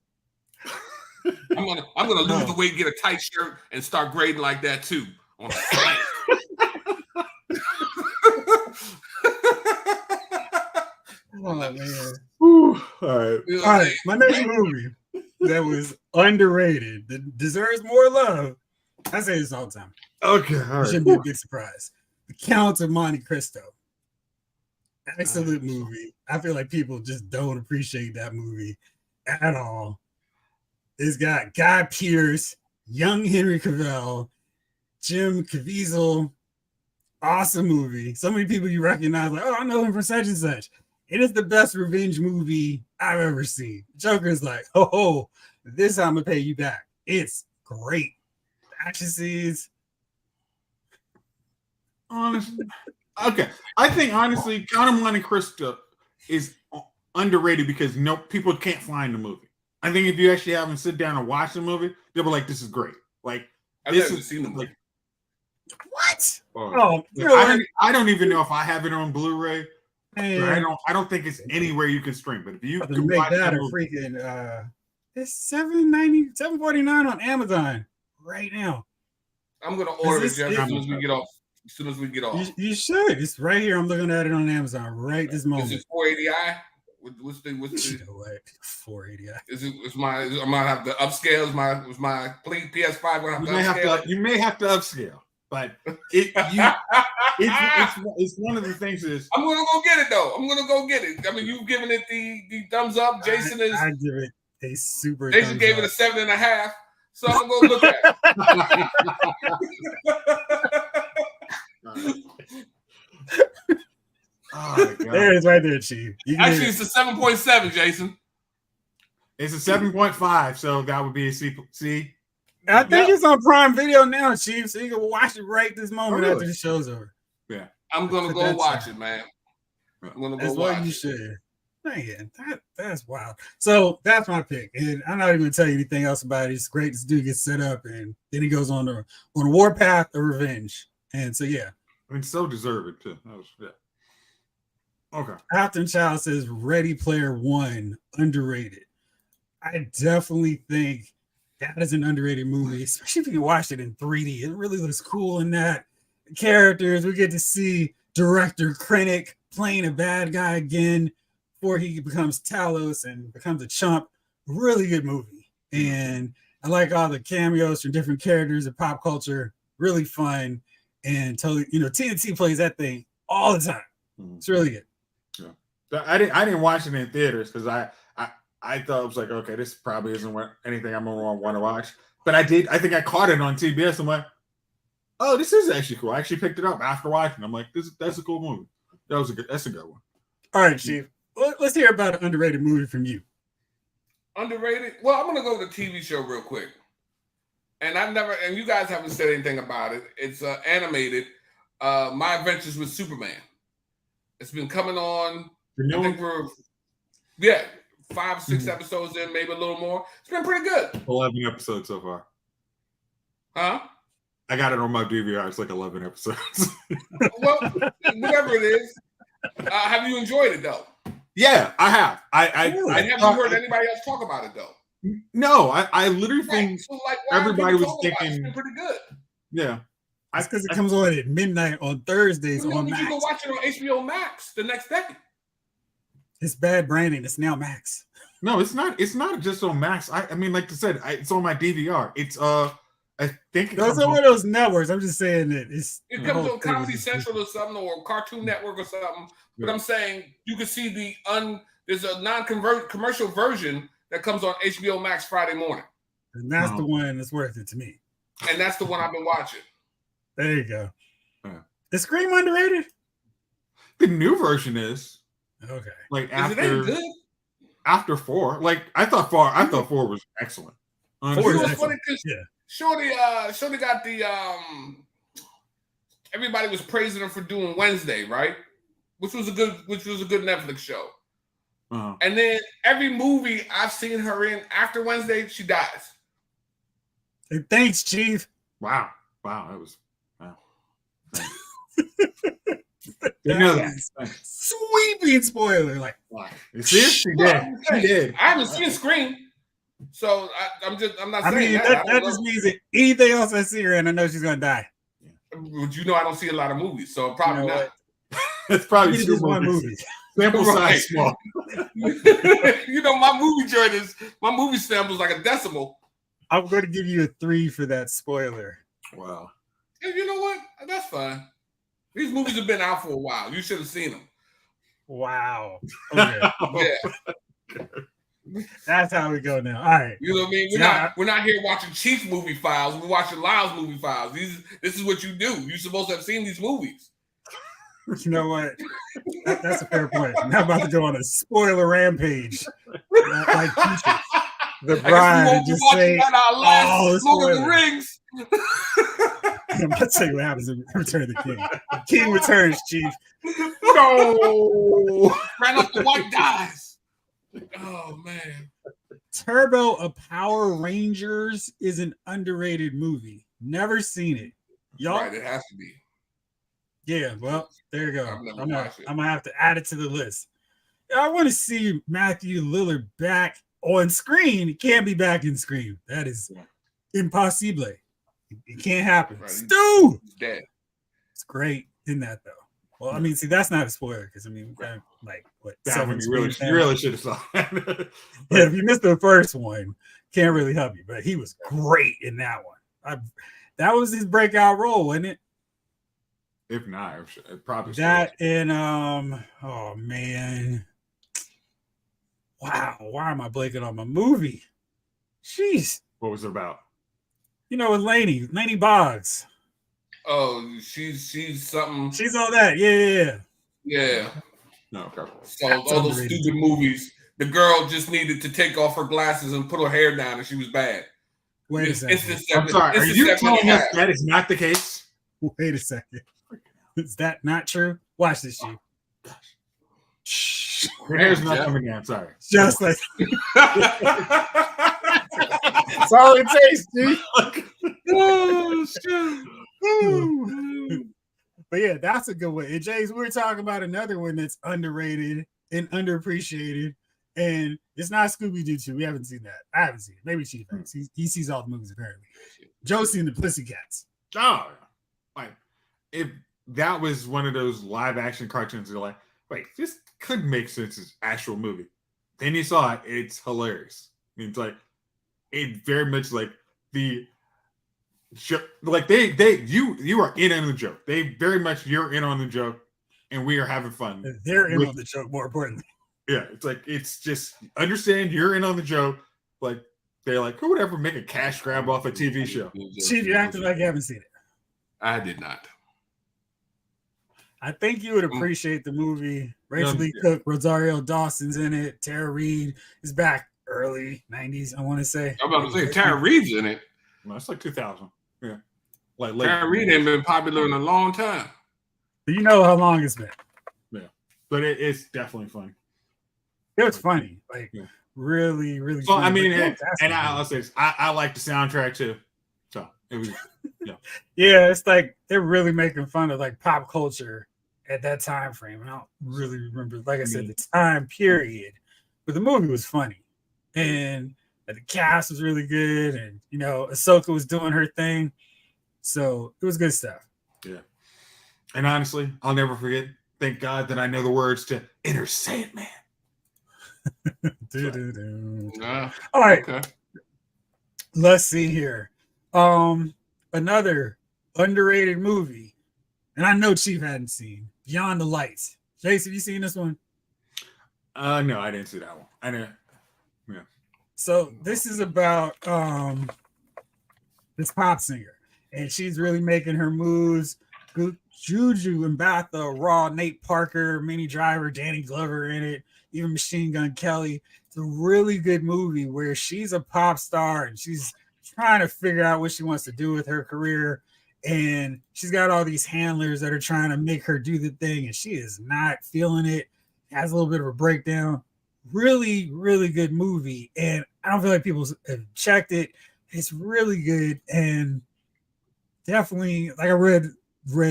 I'm gonna lose the weight, get a tight shirt, and start grading like that too. On a slant. Oh man. All right. All right. My next movie that was underrated, that deserves more love. I say this all the time. Okay. All right. It shouldn't be a big surprise. The Count of Monte Cristo. Excellent movie. I feel like people just don't appreciate that movie at all. It's got Guy Pearce, young Henry Cavill, Jim Caviezel. Awesome movie. So many people you recognize, like, oh, I know him from such and such. It is the best revenge movie I've ever seen. Joker's like, oh, this time I'm gonna pay you back. It's great. The action scenes. Honestly, okay. I think honestly, Count of Monte Cristo is underrated because people can't find the movie. I think if you actually have them sit down and watch the movie, they'll be like, "This is great." Like I've never seen the movie. What? I don't even know if I have it on Blu-ray. I don't think it's anywhere you can stream. But if you can make watch that a freaking it's $7.49 on Amazon right now. I'm gonna order it, Jeff, as soon as we get off. As soon as we get off. You should. It's right here. I'm looking at it on Amazon right this moment. Is it 480i? What's the you know what? 480i. I'm gonna have to upscale. Is my PS5 gonna have to upscale? You may have to upscale, but it's one of the things is I'm gonna go get it though. I'm gonna go get it. I mean, you've given it the thumbs up. Jason I give it a super. Jason gave it a 7.5. So I'm gonna look at it. Oh, there it is right there, Chief. Actually, it's a 7.7, Jason. It's a 7.5, so that would be a C. I think it's on Prime Video now, Chief, so you can watch it right this moment after the show's over. Yeah. I'm going to go watch it, man. I'm going to go watch it. You should. Man, that's wild. So that's my pick. And I'm not even going to tell you anything else about it. It's great. This dude gets set up, and then he goes on a war path of revenge. And so, yeah. I mean, so deserving, too. Okay. Afton Child says Ready Player One, underrated. I definitely think that is an underrated movie, especially if you watch it in 3D. It really looks cool in that. characters. We get to see director Krennic playing a bad guy again before he becomes Talos and becomes a chump. Really good movie. And I like all the cameos from different characters of pop culture. Really fun. And totally, TNT plays that thing all the time. It's really good. Yeah. I didn't watch it in theaters because I thought it was like, okay, this probably isn't anything I'm gonna want to watch. But I think I caught it on TBS. I'm like, oh, this is actually cool. I actually picked it up after watching. I'm like, that's a cool movie. That's a good one. All right, Chief. Let's hear about an underrated movie from you. Underrated? Well, I'm gonna go to the TV show real quick. And you guys haven't said anything about it. It's animated. My Adventures with Superman. It's been coming on. I think we're 5, 6 episodes in, maybe a little more. It's been pretty good. 11 episodes so far. Huh? I got it on my DVR. It's like 11 episodes. Well, whatever it is. Have you enjoyed it though? Yeah, I have. Have you heard anybody else talk about it though? No, I literally think everybody was thinking it's been pretty good. Yeah. That's because it comes on at midnight on Thursdays on Max. You can watch it on HBO Max the next day. It's bad branding. It's now Max. No, it's not. It's not just on Max. I mean, like I said, it's on my DVR. It's I think those are one of those networks. I'm just saying that it comes on Comedy Central or something, or Cartoon Network or something. But I'm saying you can see there's a non-commercial version that comes on HBO Max Friday morning. And that's the one that's worth it to me. And that's the one I've been watching. There you go. Is Scream underrated? The new version is. Okay. Like after 4. Like I thought 4 was excellent. 4 is excellent. Shorty got the everybody was praising her for doing Wednesday, right? Which was a good Netflix show. Uh-huh. And then every movie I've seen her in after Wednesday, she dies. Hey, thanks, Chief. Wow, that was wow. You know that sweeping spoiler, like you see it? She did. I haven't seen Scream, so I'm not saying that. That just means that anything else I see her in, I know she's gonna die. But I don't see a lot of movies, so probably not. It's probably just one movie. Sample size small. My movie sample is like a decimal. I'm going to give you a 3 for that spoiler. Wow. And you know what? That's fine. These movies have been out for a while. You should have seen them. Wow. Okay. Yeah. That's how we go now. All right. You know what I mean? We're not here watching Chief's movie files. We're watching Lyle's movie files. This is what you do. You're supposed to have seen these movies. You know what? That's a fair point. I'm about to go on a spoiler rampage. Like the bride just say all Lord of the Rings. I'm not saying what happens in Return of the King. King returns, Chief. No. Ran up the white dies. Oh man. Turbo of Power Rangers is an underrated movie. Never seen it. Y'all? Right, it has to be. Yeah, well, there you go. I'm gonna have to add it to the list. I want to see Matthew Lillard back on screen. He can't be back in Scream. That is impossible. It can't happen. Right. Stu! He's dead. It's great in that though. Well, I mean, see, that's not a spoiler because we've got like what? You really should have saw that. Yeah, if you missed the first one, can't really help you. But he was great in that one. That was his breakout role, wasn't it? If not, it probably that and oh man, wow, why am I blanking on my movie? Jeez, what was it about? With Lainey Boggs. Oh, she's something. She's all that, yeah. No, okay. So all those stupid movies, the girl just needed to take off her glasses and put her hair down, and she was bad. Wait a second. I'm sorry. Are you telling us that is not the case? Wait a second. Is that not true? Watch this, Chief. Shh. Her hair's not coming down. Sorry. Just like that's all it takes, Chief. But yeah, that's a good one. And James, we're talking about another one that's underrated and underappreciated, and it's not Scooby-Doo 2. We haven't seen that. I haven't seen it. Maybe Chief has. He sees all the movies apparently. Josie and the Pussycats. Oh, like if that was one of those live action cartoons, you're like, wait, this could make sense as actual movie. Then you saw it, it's hilarious. It's like it very much like the like you are in on the joke. They very much you're in on the joke, and we are having fun. They're in on the joke. More importantly, yeah, it's like it's just understand you're in on the joke. Like they're like, who would ever make a cash grab off a TV show? Chief, you acting like you haven't seen it. I did not. I think you would appreciate the movie. Rachel Lee Cook, Rosario Dawson's in it. Tara Reid is back early 90s, I want to say. I'm about to say Tara Reid's in it. No, it's like 2000. Yeah. Like Tara Reid ain't been popular in a long time. You know how long it's been. Yeah. But it's definitely funny. It was funny. Like, really, really well, funny. I mean, I'll say this, I like the soundtrack too. So it was, yeah. Yeah, it's like they're really making fun of like pop culture at that time frame. I don't really remember, like I said, the time period. But the movie was funny. And the cast was really good. And, you know, Ahsoka was doing her thing. So it was good stuff. Yeah. And honestly, I'll never forget. Thank God that I know the words to Enter Sandman. All right. Okay. Let's see here. Another underrated movie. And I know Chief hadn't seen Beyond the Lights. Jace, have you seen this one? No, I didn't see that one. I didn't. Yeah. So this is about this pop singer, and she's really making her moves. Juju and Mbatha, Raw, Nate Parker, Minnie Driver, Danny Glover in it, even Machine Gun Kelly. It's a really good movie where she's a pop star and she's trying to figure out what she wants to do with her career. And she's got all these handlers that are trying to make her do the thing, and she is not feeling it. Has a little bit of a breakdown. Really, really good movie. And I don't feel like people have checked it. It's really good. And definitely, like I read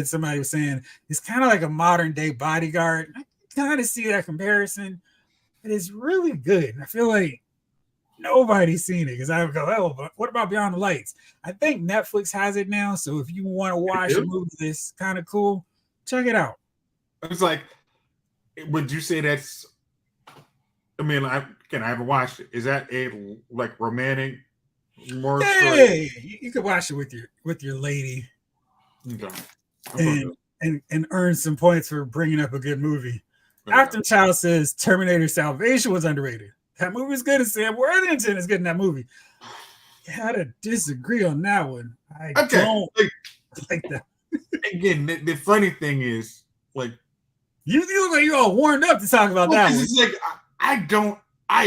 somebody was saying, it's kind of like a modern day Bodyguard. I kind of see that comparison. It is really good. I feel like nobody's seen it because I would go, oh, but what about Beyond the Lights? I think Netflix has it now. So if you want to watch a movie that's kind of cool, check it out. It's like, would you say that's, I mean, I haven't watched it. Is that a like romantic more? Hey, you could watch it with your lady. Okay. And earn some points for bringing up a good movie. After Child says Terminator Salvation was underrated. That movie was good, and Sam Worthington is good in that movie. You had to disagree on that one. I don't like that. Again, the funny thing is, like, you look like you're all warmed up to talk about that one. It's like I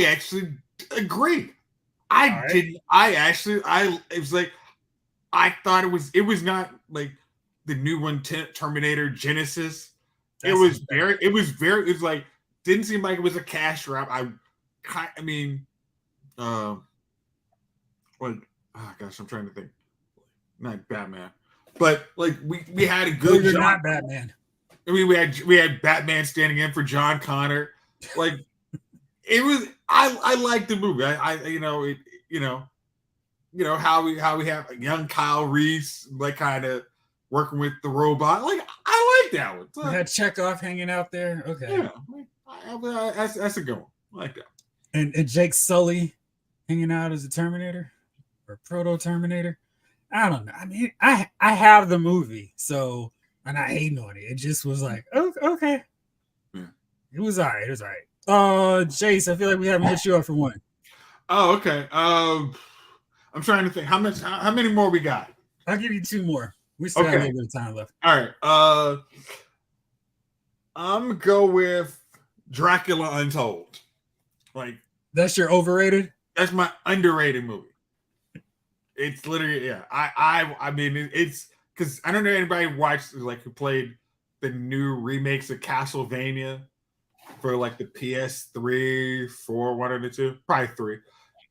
actually agree. It was like, I thought it was not like the new one, Terminator Genesis. It was like, didn't seem like it was a cash grab. I'm trying to think. Not Batman, but like we had a good. You're not Batman. I mean, we had Batman standing in for John Connor. Like it was. I liked the movie. How we have young Kyle Reese like kind of working with the robot. Like I like that one. You had Chekhov hanging out there. Okay. Yeah, that's a good one. I like that. And Jake Sully hanging out as a Terminator or Proto Terminator. I don't know. I mean, I have the movie, so I'm not hating on it. It just was like, oh, okay. Yeah. It was all right. Jace, I feel like we haven't hit you up for one. Oh, okay. I'm trying to think how many more we got. I'll give you two more. We still have a little bit of time left. All right. I'm gonna go with Dracula Untold. Like that's your overrated? That's my underrated movie. It's literally, yeah. I mean, it's because I don't know anybody watched like who played the new remakes of Castlevania for like the PS3, 4, one of the two, probably 3.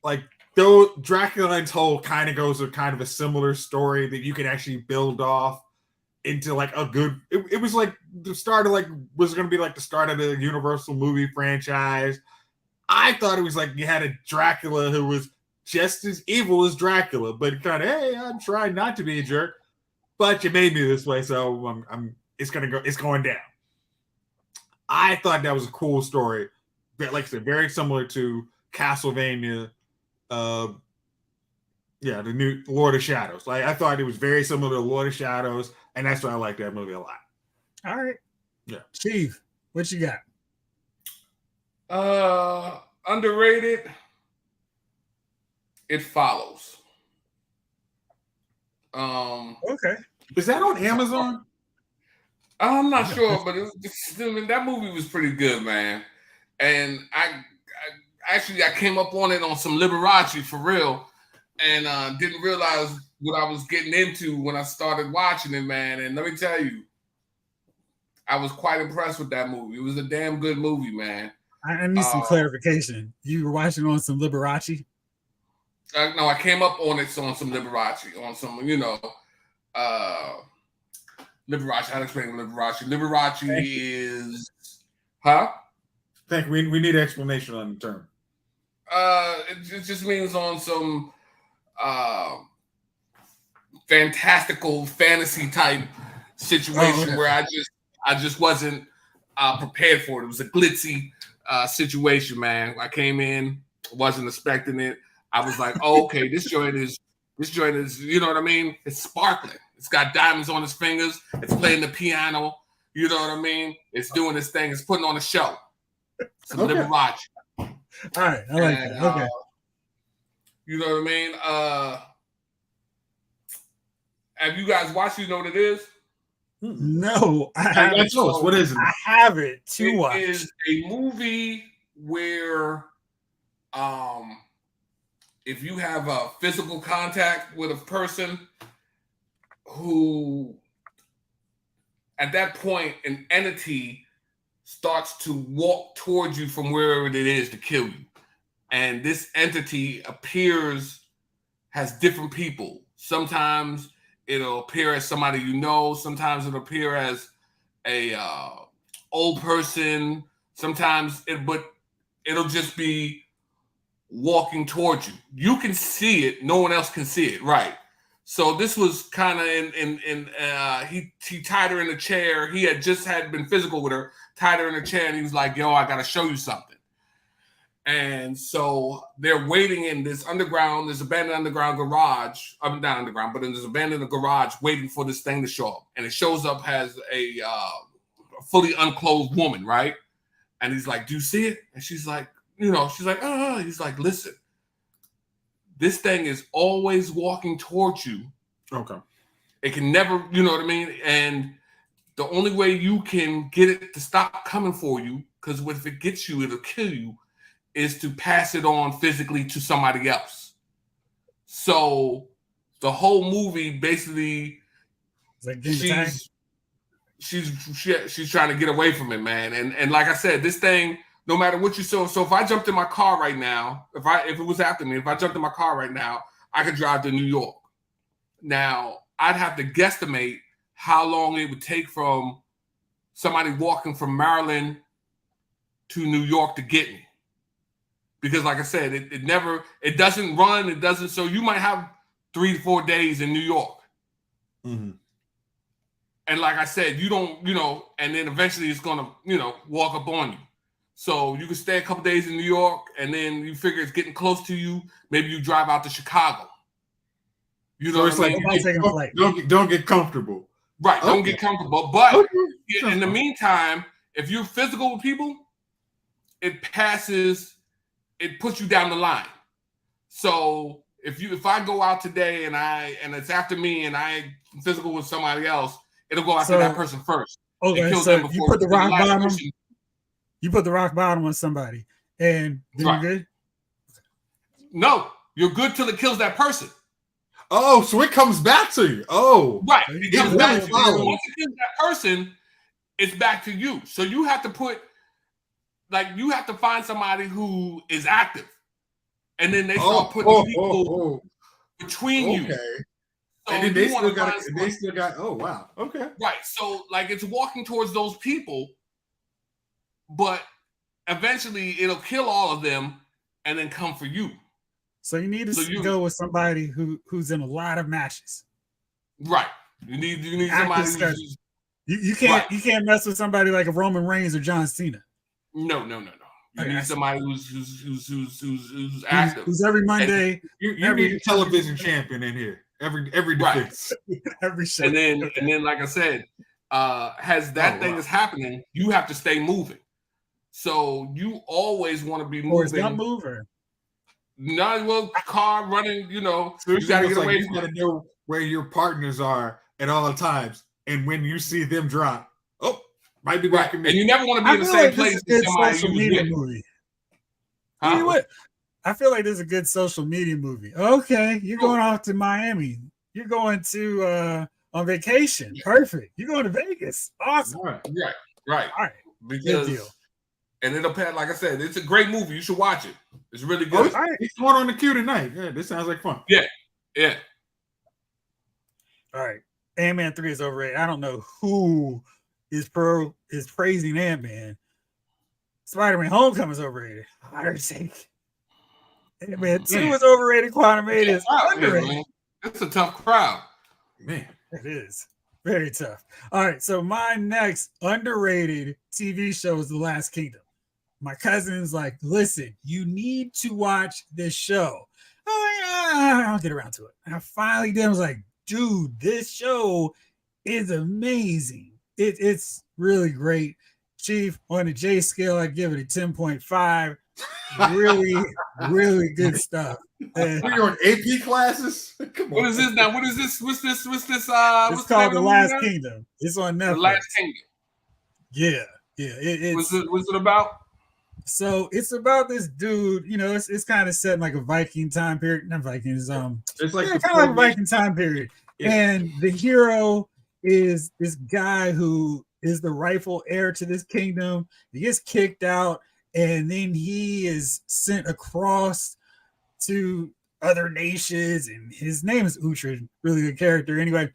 Like though Dracula Untold kind of goes with kind of a similar story that you can actually build off into like a good. It was like the start of like was going to be like the start of the Universal movie franchise. I thought it was like you had a Dracula who was just as evil as Dracula, but kind of, hey, I'm trying not to be a jerk. but you made me this way, so it's going down. I thought that was a cool story. But like I said, very similar to Castlevania. The new Lord of Shadows. Like I thought it was very similar to Lord of Shadows, and that's why I like that movie a lot. All right. Yeah. Chief, what you got? Underrated. It Follows. Okay. Is that on Amazon? I'm not sure, but that movie was pretty good, man. And I came up on it on some Liberace for real, and didn't realize what I was getting into when I started watching it, man. And let me tell you, I was quite impressed with that movie. It was a damn good movie, man. I need some clarification. You were watching on some Liberace? No, I came up on it on some Liberace, on some, Liberace. How to explain Liberace? Liberace is, huh? Thank you. We need an explanation on the term. It just means on some fantastical fantasy type situation where I just wasn't prepared for it. It was a glitzy situation, man. I came in, wasn't expecting it. I was like, oh, okay, this joint is, you know what I mean? It's sparkling. It's got diamonds on its fingers. It's playing the piano. You know what I mean? It's doing this thing. It's putting on a show. Some Liberace. All right, I like that. Okay. You know what I mean? Have you guys watched? You know what it is? No, I haven't. What is it? I have it to watch. It is a movie where, if you have a physical contact with a person who, at that point, an entity starts to walk towards you from wherever it is to kill you. And this entity has different people. Sometimes it'll appear as somebody you know. Sometimes it'll appear as a old person. Sometimes it'll just be walking towards you. You can see it. No one else can see it. Right. So this was kind of he tied her in a chair. He had been physical with her, tied her in a chair, and he was like, yo, I got to show you something. And so they're waiting in this abandoned underground garage. Not underground, but in this abandoned garage waiting for this thing to show up. And it shows up as a fully unclothed woman, right? And he's like, do you see it? And she's like, oh. He's like, listen, this thing is always walking towards you. Okay. It can never, you know what I mean? And the only way you can get it to stop coming for you, because if it gets you, it'll kill you, is to pass it on physically to somebody else. So the whole movie basically, she's trying to get away from it, man. And like I said, this thing, no matter what you saw. So if I jumped in my car right now, if it was after me, if I jumped in my car right now, I could drive to New York. Now I'd have to guesstimate how long it would take from somebody walking from Maryland to New York to get me. Because like I said, it doesn't run, so you might have 3 to 4 days in New York. Mm-hmm. And like I said, you don't, and then eventually it's going to, walk up on you. So you can stay a couple days in New York, and then you figure it's getting close to you. Maybe you drive out to Chicago. You know, so it's like don't get comfortable. Right, okay. Don't get comfortable. But in the meantime, if you're physical with people, it puts you down the line. So if I go out today and it's after me and I'm physical with somebody else, it'll go after that person first. Okay, so you put the rock bottom. You put the rock bottom on somebody, and then you're good? No, you're good till it kills that person. Oh, so it comes back to you. Oh. Right. It comes back to you. Once it kills that person, it's back to you. So you have to find somebody who is active. And then they start putting people between you. So and then they still got, oh, wow. Okay. Right. So, it's walking towards those people, but eventually it'll kill all of them and then come for you. So you need to go with somebody who's in a lot of matches. Right. You need somebody who's you can't mess with somebody like a Roman Reigns or John Cena. No. You need somebody who's active. Who's every Monday. You need a television champion in here. Every defense. Every show. And then, like I said, as that thing is happening, you have to stay moving. So you always want to be moving. Or it's not mover. Not well, car running. You know, you got to get away. You got to know where your partners are at all times, and when you see them drop, might be back. And you never want to be in the same place as somebody social media movie. Huh? You know what? I feel like this is a good social media movie. Okay, you're going off to Miami. You're going to on vacation. Perfect. You're going to Vegas. Awesome. Right. All right. Good deal. And it'll pay, like I said, it's a great movie. You should watch it. It's really good. All right. It's one on the queue tonight. Yeah, this sounds like fun. Yeah. All right. Ant-Man 3 is overrated. I don't know who is praising Ant-Man. Spider-Man Homecoming is overrated. For God's sake. Ant-Man 2 is overrated. Quantumania is underrated. It's a tough crowd. Man. It is. Very tough. All right. So my next underrated TV show is The Last Kingdom. My cousin's like, listen, you need to watch this show. Oh, yeah, I'll get around to it. And I finally did. I was like, dude, this show is amazing. It's really great. Chief, on a J scale, I'd give it a 10.5. Really, really good stuff. You're on AP classes? Come on. What is this now? What is this? What's this? It's called The Last Kingdom. It's on Netflix. The Last Kingdom. Yeah. What's it about? So it's about this dude, you know, it's kind of set in like a Viking time period. Not Vikings, it's like kind of like a Viking time period. Yeah. And the hero is this guy who is the rightful heir to this kingdom. He gets kicked out, and then he is sent across to other nations, and his name is Uhtred, really good character anyway.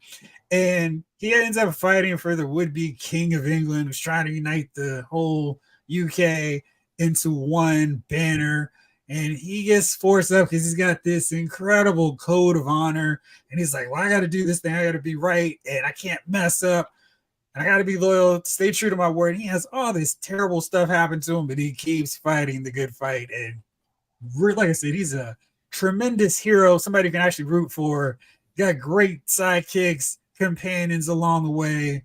And he ends up fighting for the would-be king of England, who's trying to unite the whole UK into one banner. And he gets forced up because he's got this incredible code of honor. And he's like, well, I got to do this thing. I got to be right. And I can't mess up. And I got to be loyal, stay true to my word. And he has all this terrible stuff happen to him, but he keeps fighting the good fight. And like I said, he's a tremendous hero, somebody you can actually root for. Got great sidekicks, companions along the way.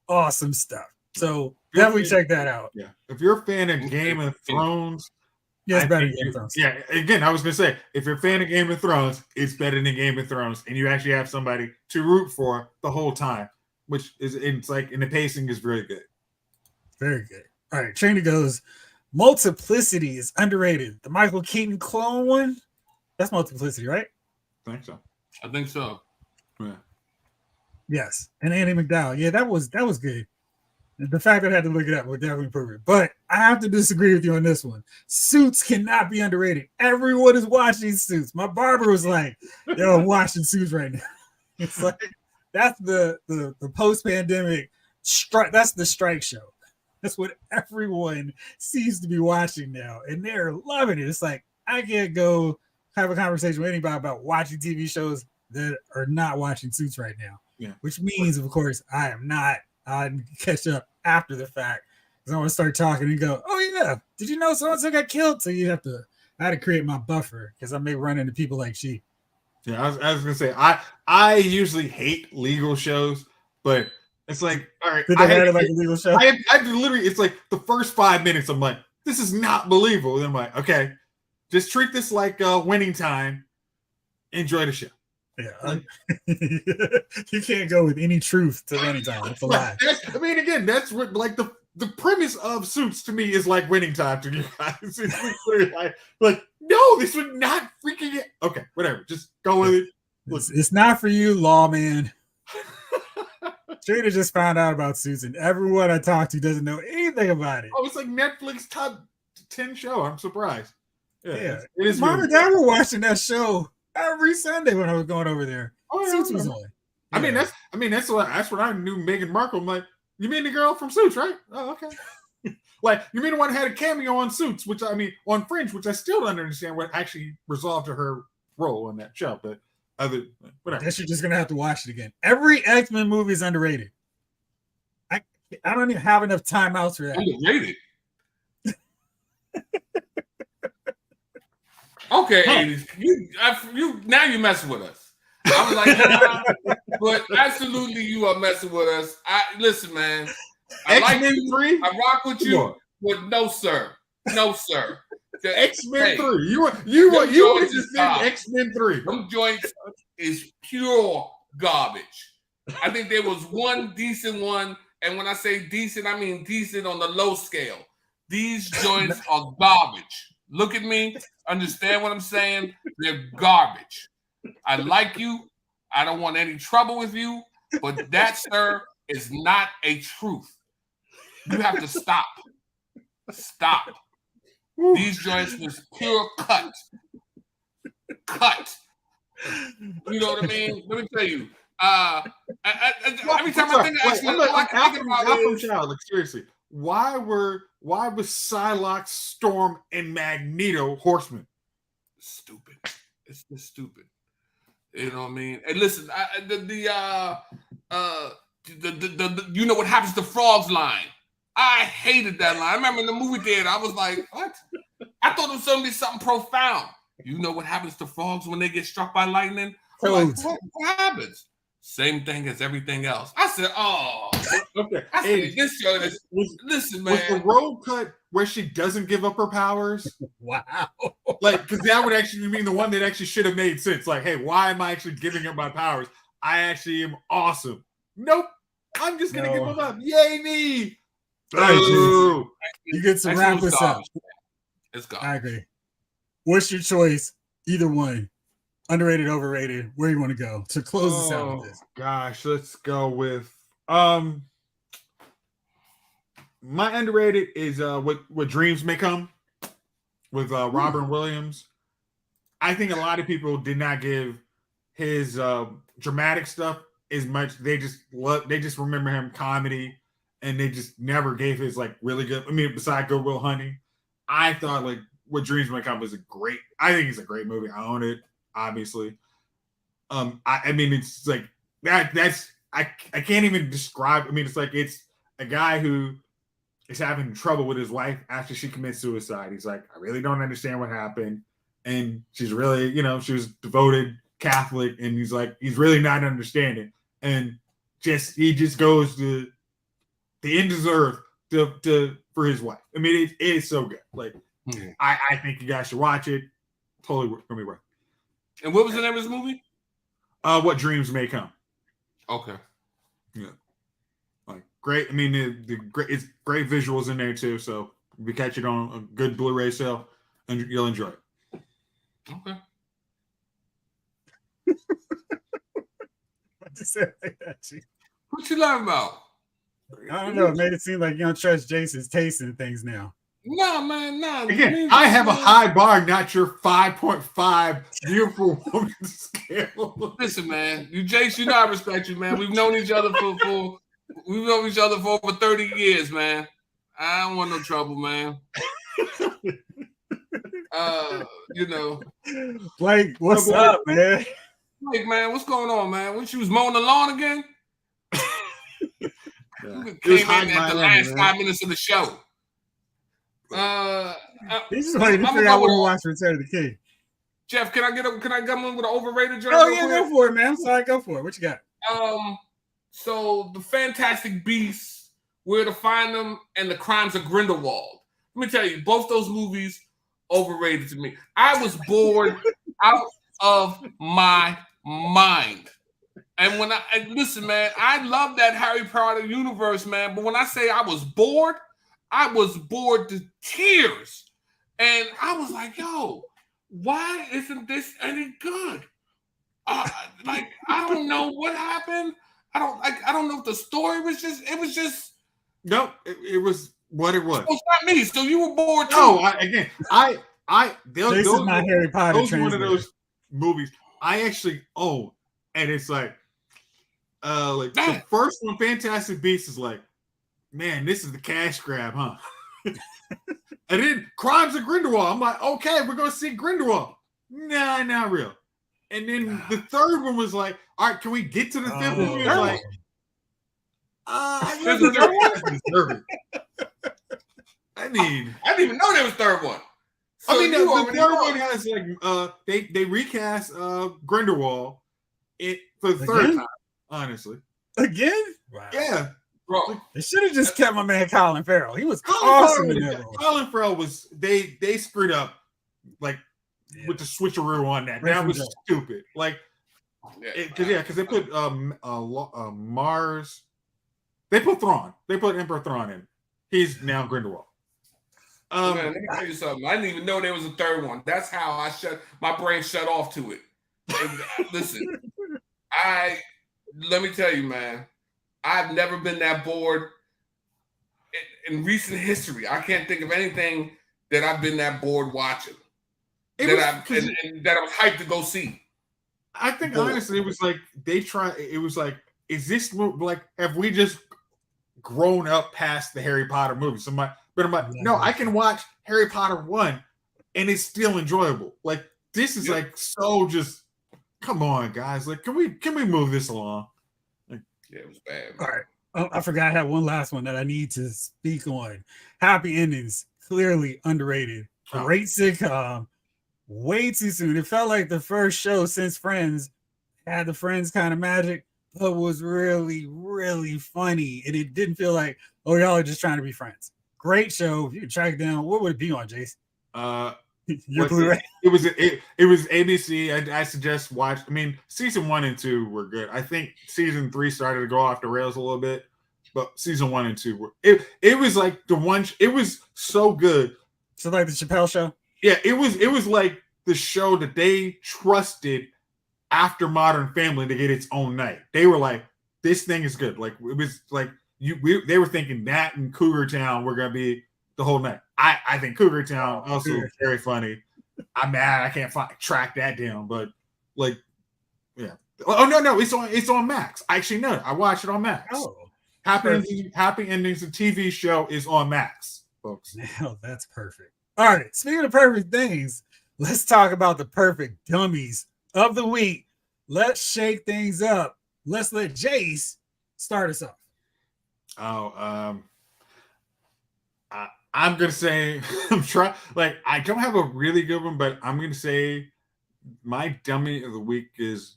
Awesome stuff. So definitely check that out. Yeah. If you're a fan of Game of Thrones, it's better than Game of Thrones. Yeah. Again, I was gonna say, if you're a fan of Game of Thrones, it's better than Game of Thrones, and you actually have somebody to root for the whole time, which is and the pacing is very good. Very good. All right, Trina goes. Multiplicity is underrated. The Michael Keaton clone one. That's Multiplicity, right? I think so. I think so. Yeah. Yes, and Andy McDowell. Yeah, that was good. The fact that I had to look it up would definitely prove it. But I have to disagree with you on this one. Suits cannot be underrated. Everyone is watching Suits. My barber was like, yo, I'm watching Suits right now. It's like that's the post-pandemic strike. That's the strike show. That's what everyone seems to be watching now. And they're loving it. It's like I can't go have a conversation with anybody about watching TV shows that are not watching Suits right now. Yeah. Which means, of course, I am not. I'd catch up after the fact because I want to start talking and go, oh yeah, did you know so-and-so got killed? So I had to create my buffer because I may run into people like she. Yeah, I was gonna say I usually hate legal shows, but it's like, all right, I had it like a legal show. I literally, it's like the first 5 minutes, I'm like, this is not believable. Then I'm like, okay, just treat this like winning time. Enjoy the show. Yeah, you can't go with any truth to winning time. That's a lie. I mean, again, that's what like the premise of Suits to me is like winning time to you guys. It's literally like no, this would not freaking it. Okay, whatever, just go with it. It's not for you, lawman. Trina just found out about Suits, and everyone I talked to doesn't know anything about it. Oh, it's like Netflix top 10 show. I'm surprised. Yeah. It is. Mom and Dad were watching that show every Sunday when I was going over there. Oh, yeah, Suits was on. Yeah. That's what I knew Meghan Markle. I'm like, you mean the girl from Suits, right? Oh, okay. Like, you mean the one who had a cameo on Suits, on Fringe, which I still don't understand what actually resolved to her role in that show. But Other I whatever. guess you're just gonna have to watch it again. Every X-Men movie is underrated. I don't even have enough timeouts for that. Underrated. Okay, 80s. You now you messing with us. I was like, nah, but absolutely you are messing with us. Listen, man. I like X-Men you. 3? I rock with you, but no, sir. No, sir. X-Men 3. You would joints just is think garbage. X-Men 3. Them joints is pure garbage. I think there was one decent one, and when I say decent, I mean decent on the low scale. These joints are garbage. Look at me. Understand what I'm saying? They're garbage. I like you. I don't want any trouble with you, but that, sir, is not a truth. You have to stop. Stop. These joints was pure cut. Cut. You know what I mean? Let me tell you. Every time I think of X-Men, all I can think about is Child. Like seriously, why was Psylocke, Storm, and Magneto horsemen? Stupid. It's just stupid. You know what I mean? And listen, you know what happens to frogs line. I hated that line. I remember in the movie theater, I was like, what? I thought it was going to be something profound. You know what happens to frogs when they get struck by lightning? Like, what happens? Same thing as everything else. I said, oh. Okay. I said, this show is, listen, man. Was the road cut where she doesn't give up her powers? Wow. Like, because that would actually mean the one that actually should have made sense. Like, hey, why am I actually giving up my powers? I actually am awesome. Nope. I'm just going to give them up. Yay, me. All right, you get to wrap us up. It's gone. I agree. What's your choice? Either one. Underrated, overrated. Where you want to go to close this out with this? Gosh, let's go with my underrated is what Dreams May Come with Robert Williams. I think a lot of people did not give his dramatic stuff as much. They just remember him comedy, and they just never gave his like really good. I mean, besides Good Will Hunting, I thought like What Dreams May Come was I think it's a great movie. I own it, obviously. I mean, it's like that's I can't even describe. I mean, it's like it's a guy who is having trouble with his wife after she commits suicide. He's like, I really don't understand what happened. And she's really, she was devoted Catholic, and he's like, he's really not understanding. And he just goes to the end of the earth for his wife. I mean, it is so good. Like, I think you guys should watch it. Totally gonna be worth it. And what was the name of this movie? What Dreams May Come. Okay. Yeah. Like great. I mean, it's great visuals in there too. So if you catch it on a good Blu-ray sale, and you'll enjoy it. Okay. What you say like that, G? What you laughing about? I don't know. It made it seem like you don't trust Jason's taste in things now. No, man, no. Again, I have a high bar, not your 5.5 beautiful woman scale. Listen, man, Jace, you know I respect you, man. We've known each other for over 30 years, man. I don't want no trouble, man. Blake, what's up, man? Blake, man, what's going on, man? When she was mowing the lawn again? You came in at the last 5 minutes of the show. He's just waiting to figure out when we watch Return of the King. Jeff, can I come in with an overrated joke? Oh yeah, go for it, man. I'm sorry, go for it. What you got? So the Fantastic Beasts, Where to Find Them, and The Crimes of Grindelwald. Let me tell you, both those movies overrated to me. I was bored out of my mind. And listen, man, I love that Harry Potter universe, man. But when I say I was bored to tears. And I was like, yo, why isn't this any good? I don't know what happened. I don't know if the story was just, it was just. No, it was what it was. Oh, it's not me. So you were bored too. No, those is my Harry Potter. Those one of those movies I actually own. And it's like the first one, Fantastic Beasts, is like, man, this is the cash grab, huh? And then Crimes of Grindelwald. I'm like, okay, we're gonna see Grindelwald. Nah, not real. And then the third one was like, all right, can we get to the fifth movie? It was like, I There's a third one? deserve it. I didn't even know there was a third one. So the third one has like they recast Grindelwald for the third time, honestly. Again? Wow. Yeah. Bro. They should have just kept my man Colin Farrell. He was awesome in that role. Colin Farrell was they screwed up like with the switcheroo on that. That was stupid. Like because they put Mars. They put Thrawn. They put Emperor Thrawn in. He's now Grindelwald. Man, let me tell you something. I didn't even know there was a third one. That's how my brain shut off to it. And, listen, let me tell you, man, I've never been that bored in recent history. I can't think of anything that I've been that bored watching. That I was hyped to go see. I think honestly, it was like is this like, have we just grown up past the Harry Potter movies? But I'm like, no, I can watch Harry Potter 1 and it's still enjoyable. Like, this is like so just, come on, guys. Like, can we move this along? Like, it was bad. All right. I forgot I had one last one that I need to speak on. Happy Endings, clearly underrated. Great sitcom. Way too soon. It felt like the first show since Friends had the Friends kind of magic, but was really, really funny. And it didn't feel like, oh, y'all are just trying to be friends. Great show. If you track down, what would it be on, Jace? Your Blu-ray. It was ABC. I suggest watch. I mean, season 1 and 2 were good. I think season 3 started to go off the rails a little bit, but season 1 and 2 were. It was like the one. It was so good. So like the Chappelle Show. Yeah, it was like the show that they trusted after Modern Family to get its own night. They were like, this thing is good. Like it was like. They were thinking that and Cougar Town were gonna be the whole night. I think Cougar Town also very funny. I'm mad I can't track that down, but like, yeah. Oh no, it's on Max. Actually, no, I watched it on Max. Oh, Happy Endings, the TV show is on Max, folks. Now that's perfect. All right, speaking of perfect things, let's talk about the perfect dummies of the week. Let's shake things up. Let's let Jace start us off. I'm gonna say I'm trying. Like, I don't have a really good one, but I'm gonna say my dummy of the week is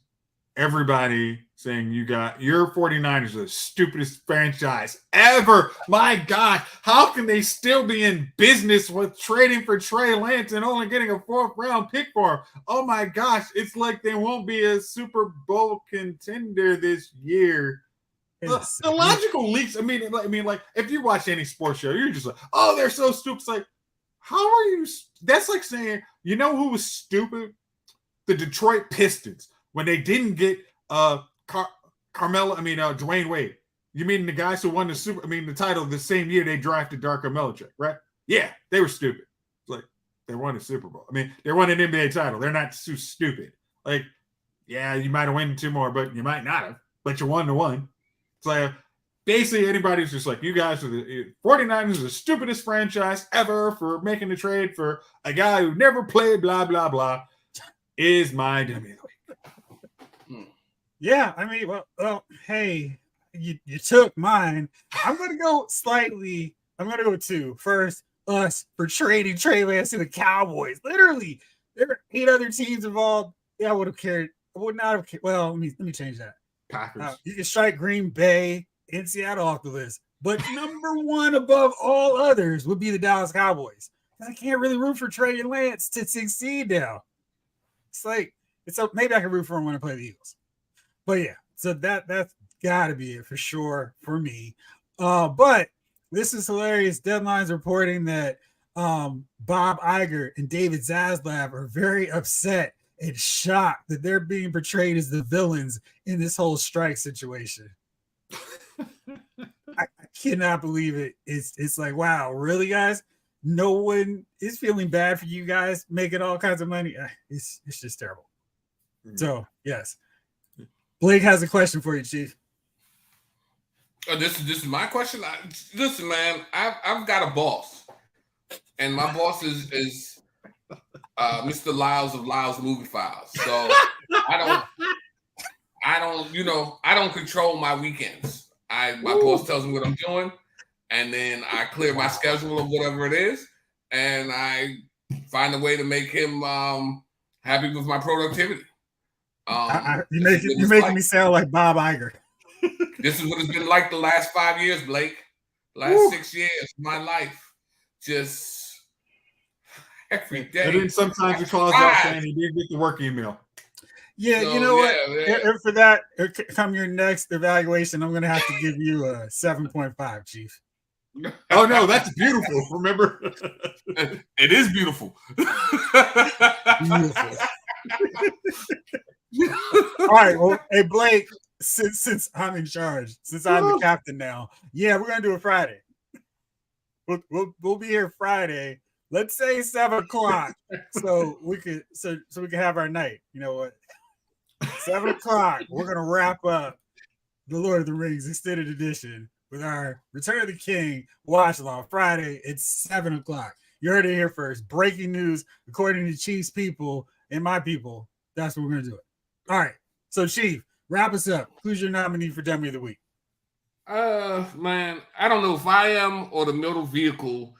everybody saying your 49ers are the stupidest franchise ever. My God, how can they still be in business with trading for Trey Lance and only getting a 4th round pick for him? Oh my gosh, it's like they won't be a Super Bowl contender this year. The logical leaks. I mean, like if you watch any sports show, you're just like, oh, they're so stupid. It's like, how are you? That's like saying, you know who was stupid? The Detroit Pistons when they didn't get Dwayne Wade. You mean the guys who won the title the same year they drafted Darko Milicic, right? Yeah, they were stupid. It's like they won a Super Bowl. I mean, they won an NBA title. They're not too stupid. Like, yeah, you might have won 2 more, but you might not have. But you won the one. It's like basically anybody's just like, you guys are the 49ers are the stupidest franchise ever for making a trade for a guy who never played, blah, blah, blah, is my dummy of the week. Yeah, I mean, well, hey, you took mine. I'm going to go 2. First, us for trading Trey Lance to the Cowboys. Literally, there were 8 other teams involved. Yeah, I would have cared. I would not have cared. Well, let me change that. Packers. You can strike Green Bay and Seattle off the list, but number 1 above all others would be the Dallas Cowboys. I can't really root for Trey Lance to succeed now. It's like maybe I can root for him when I play the Eagles, but yeah. So that's got to be it for sure for me. But this is hilarious. Deadline's reporting that Bob Iger and David Zaslav are very upset and shocked that they're being portrayed as the villains in this whole strike situation. I cannot believe it. It's like, wow, really, guys? No one is feeling bad for you guys making all kinds of money. It's just terrible. So, yes. Blake has a question for you, Chief. This is my question. Listen, man, I've got a boss, and my boss is Mr. Lyles of Lyles Movie Files. So I don't control my weekends. My boss tells me what I'm doing, and then I clear my schedule of whatever it is, and I find a way to make him happy with my productivity. You're making me sound like Bob Iger. This is what it's been like the last 5 years, Blake. Last 6 years of my life. Just every day. And then sometimes he calls out saying he didn't get the work email. Yeah, so, you know what? And for that, come your next evaluation, I'm going to have to give you a 7.5, Chief. Oh, no, that's beautiful. Remember? It is beautiful. Beautiful. All right. Well, hey, Blake, since I'm in charge, since I'm the captain now, we're going to do it Friday. We'll be here Friday. Let's say 7:00, so we can have our night. You know what? 7:00. We're gonna wrap up the Lord of the Rings Extended Edition with our Return of the King watch along Friday. It's 7:00. You heard it here first. Breaking news, according to Chief's people and my people. That's what we're gonna do it. All right. So Chief, wrap us up. Who's your nominee for Dummy of the Week? Man, I don't know if I am or the middle vehicle.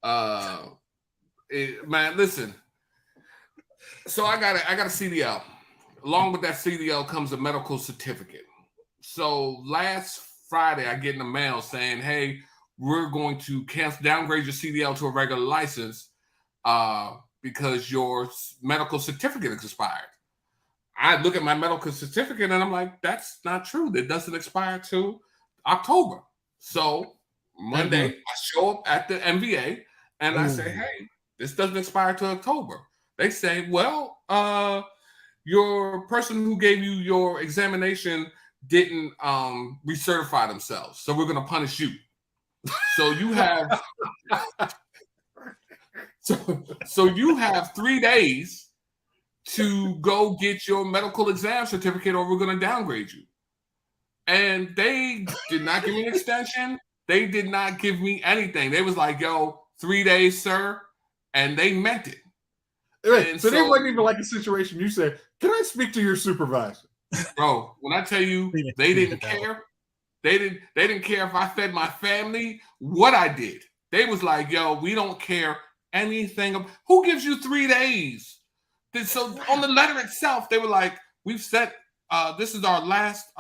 Man, listen. So I got a CDL. Along with that CDL comes a medical certificate. So last Friday, I get in the mail saying, "Hey, we're going to downgrade your CDL to a regular license because your medical certificate is expired." I look at my medical certificate and I'm like, "That's not true. It doesn't expire till October." So Monday, I show up at the MVA and I say, "Hey, this doesn't expire till October." They say, "Well, your person who gave you your examination didn't recertify themselves, so we're going to punish you. So you have so you have 3 days to go get your medical exam certificate, or we're going to downgrade you." And they did not give me an extension. They did not give me anything. They was like, "Yo, 3 days, sir," and they meant it. So they wasn't even like a situation you said, "Can I speak to your supervisor?" Bro, when I tell you they didn't care, they didn't care if I fed my family, what I did. They was like, "Yo, we don't care anything. Who gives you 3 days?" So on the letter itself, they were like, "We've set this is our last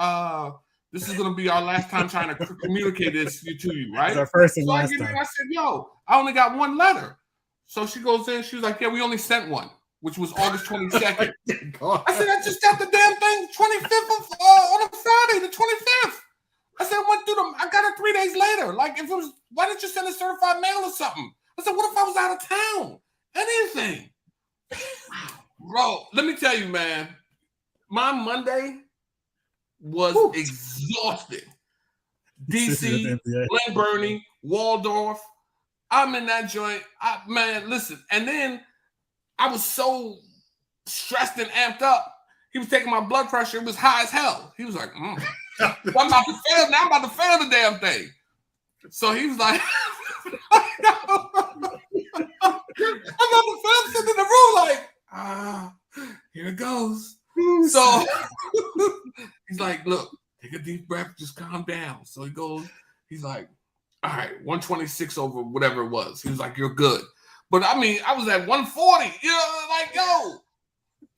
this is gonna be our last time trying to communicate this to you, right?" It's our first and so last time. I said, "Yo, I only got one letter." So she goes in, she was like, "Yeah, we only sent one," which was August 22nd. I said, "I just got the damn thing 25th on a Friday, the 25th. I said, "Went through them. I got it 3 days later. Like, if it was, why didn't you send a certified mail or something?" I said, "What if I was out of town? Anything." Bro, let me tell you, man, my Monday was exhausting. DC, Glen Burnie, Waldorf. I'm in that joint. Man, listen. And then I was so stressed and amped up. He was taking my blood pressure. It was high as hell. He was like, I'm about to fail. Now I'm about to fail the damn thing. So he was like, I'm about to fail, sitting in the room like, here it goes. So he's like, "Look, take a deep breath, just calm down." So he goes, he's like, "All right, 126 over whatever it was." He was like, "You're good." But I mean, I was at 140, like, yo.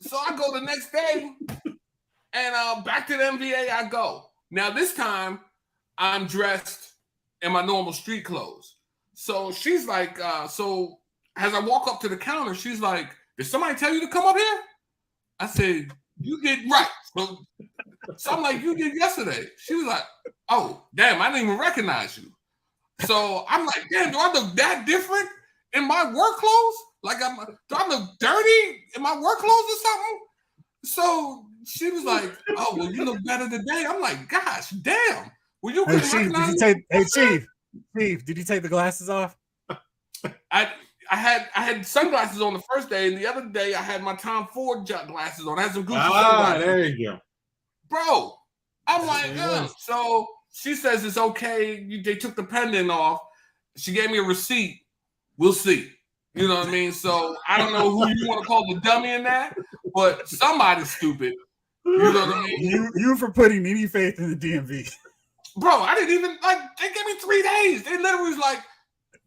So I go the next day and back to the MVA I go. Now this time I'm dressed in my normal street clothes. So she's like, so as I walk up to the counter, she's like, "Did somebody tell you to come up here?" I said, "You did right." So I'm like, "You did yesterday." She was like, "Oh, damn, I didn't even recognize you." So I'm like, "Damn, do I look that different in my work clothes? Like, do I look dirty in my work clothes or something?" So she was like, "Oh, well, you look better today." I'm like, "Gosh, damn. Well, you couldn't recognize me." Chief, did you take the glasses off? I had sunglasses on the first day, and the other day I had my Tom Ford glasses on. I had some Gucci sunglasses. There you go. Bro, I'm like, so she says it's okay. They took the pendant off. She gave me a receipt. We'll see. You know what I mean? So I don't know who you want to call the dummy in that, but somebody's stupid. You know what I mean? You for putting any faith in the DMV. Bro, I didn't even they gave me 3 days. They literally was like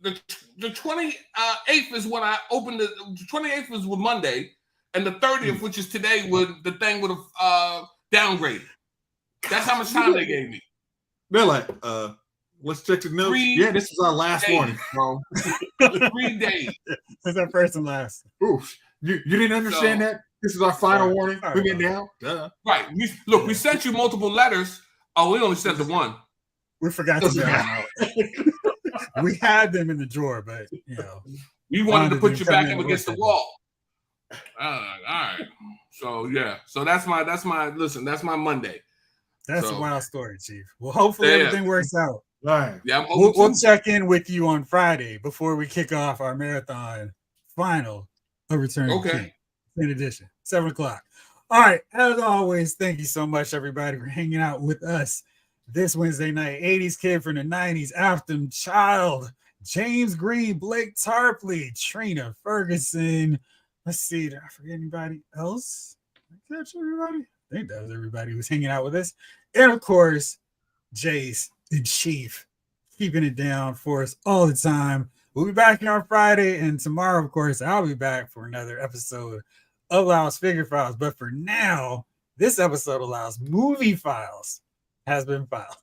the 28th is when I opened the 28th was Monday, and the 30th, which is today, the thing would have downgraded. That's how much time they gave me. They're like, let's check the notes. Yeah, this is our last warning, bro. 3 days. That's our first and last. Oof. You didn't understand that? This is our final warning. We get down. Duh. Right. We sent you multiple letters. Oh, we only sent the one. We forgot to mail them out. We had them in the drawer, but we wanted to put you back up against the wall. All right. So yeah. So that's my Monday. That's a wild story, Chief. Well, hopefully everything works out. Right. Yeah, we'll check in with you on Friday before we kick off our marathon final of Return to King. In addition, 7:00. All right. As always, thank you so much, everybody, for hanging out with us this Wednesday night. 80s kid from the 90s, Afton Child, James Green, Blake Tarpley, Trina Ferguson. Let's see. Did I forget anybody else? Did I catch everybody? I think that was everybody who was hanging out with us. And of course, Jace and Chief keeping it down for us all the time. We'll be back here on Friday, and tomorrow, of course, I'll be back for another episode of Loud's Figure Files. But for now, this episode of Loud's Movie Files has been filed.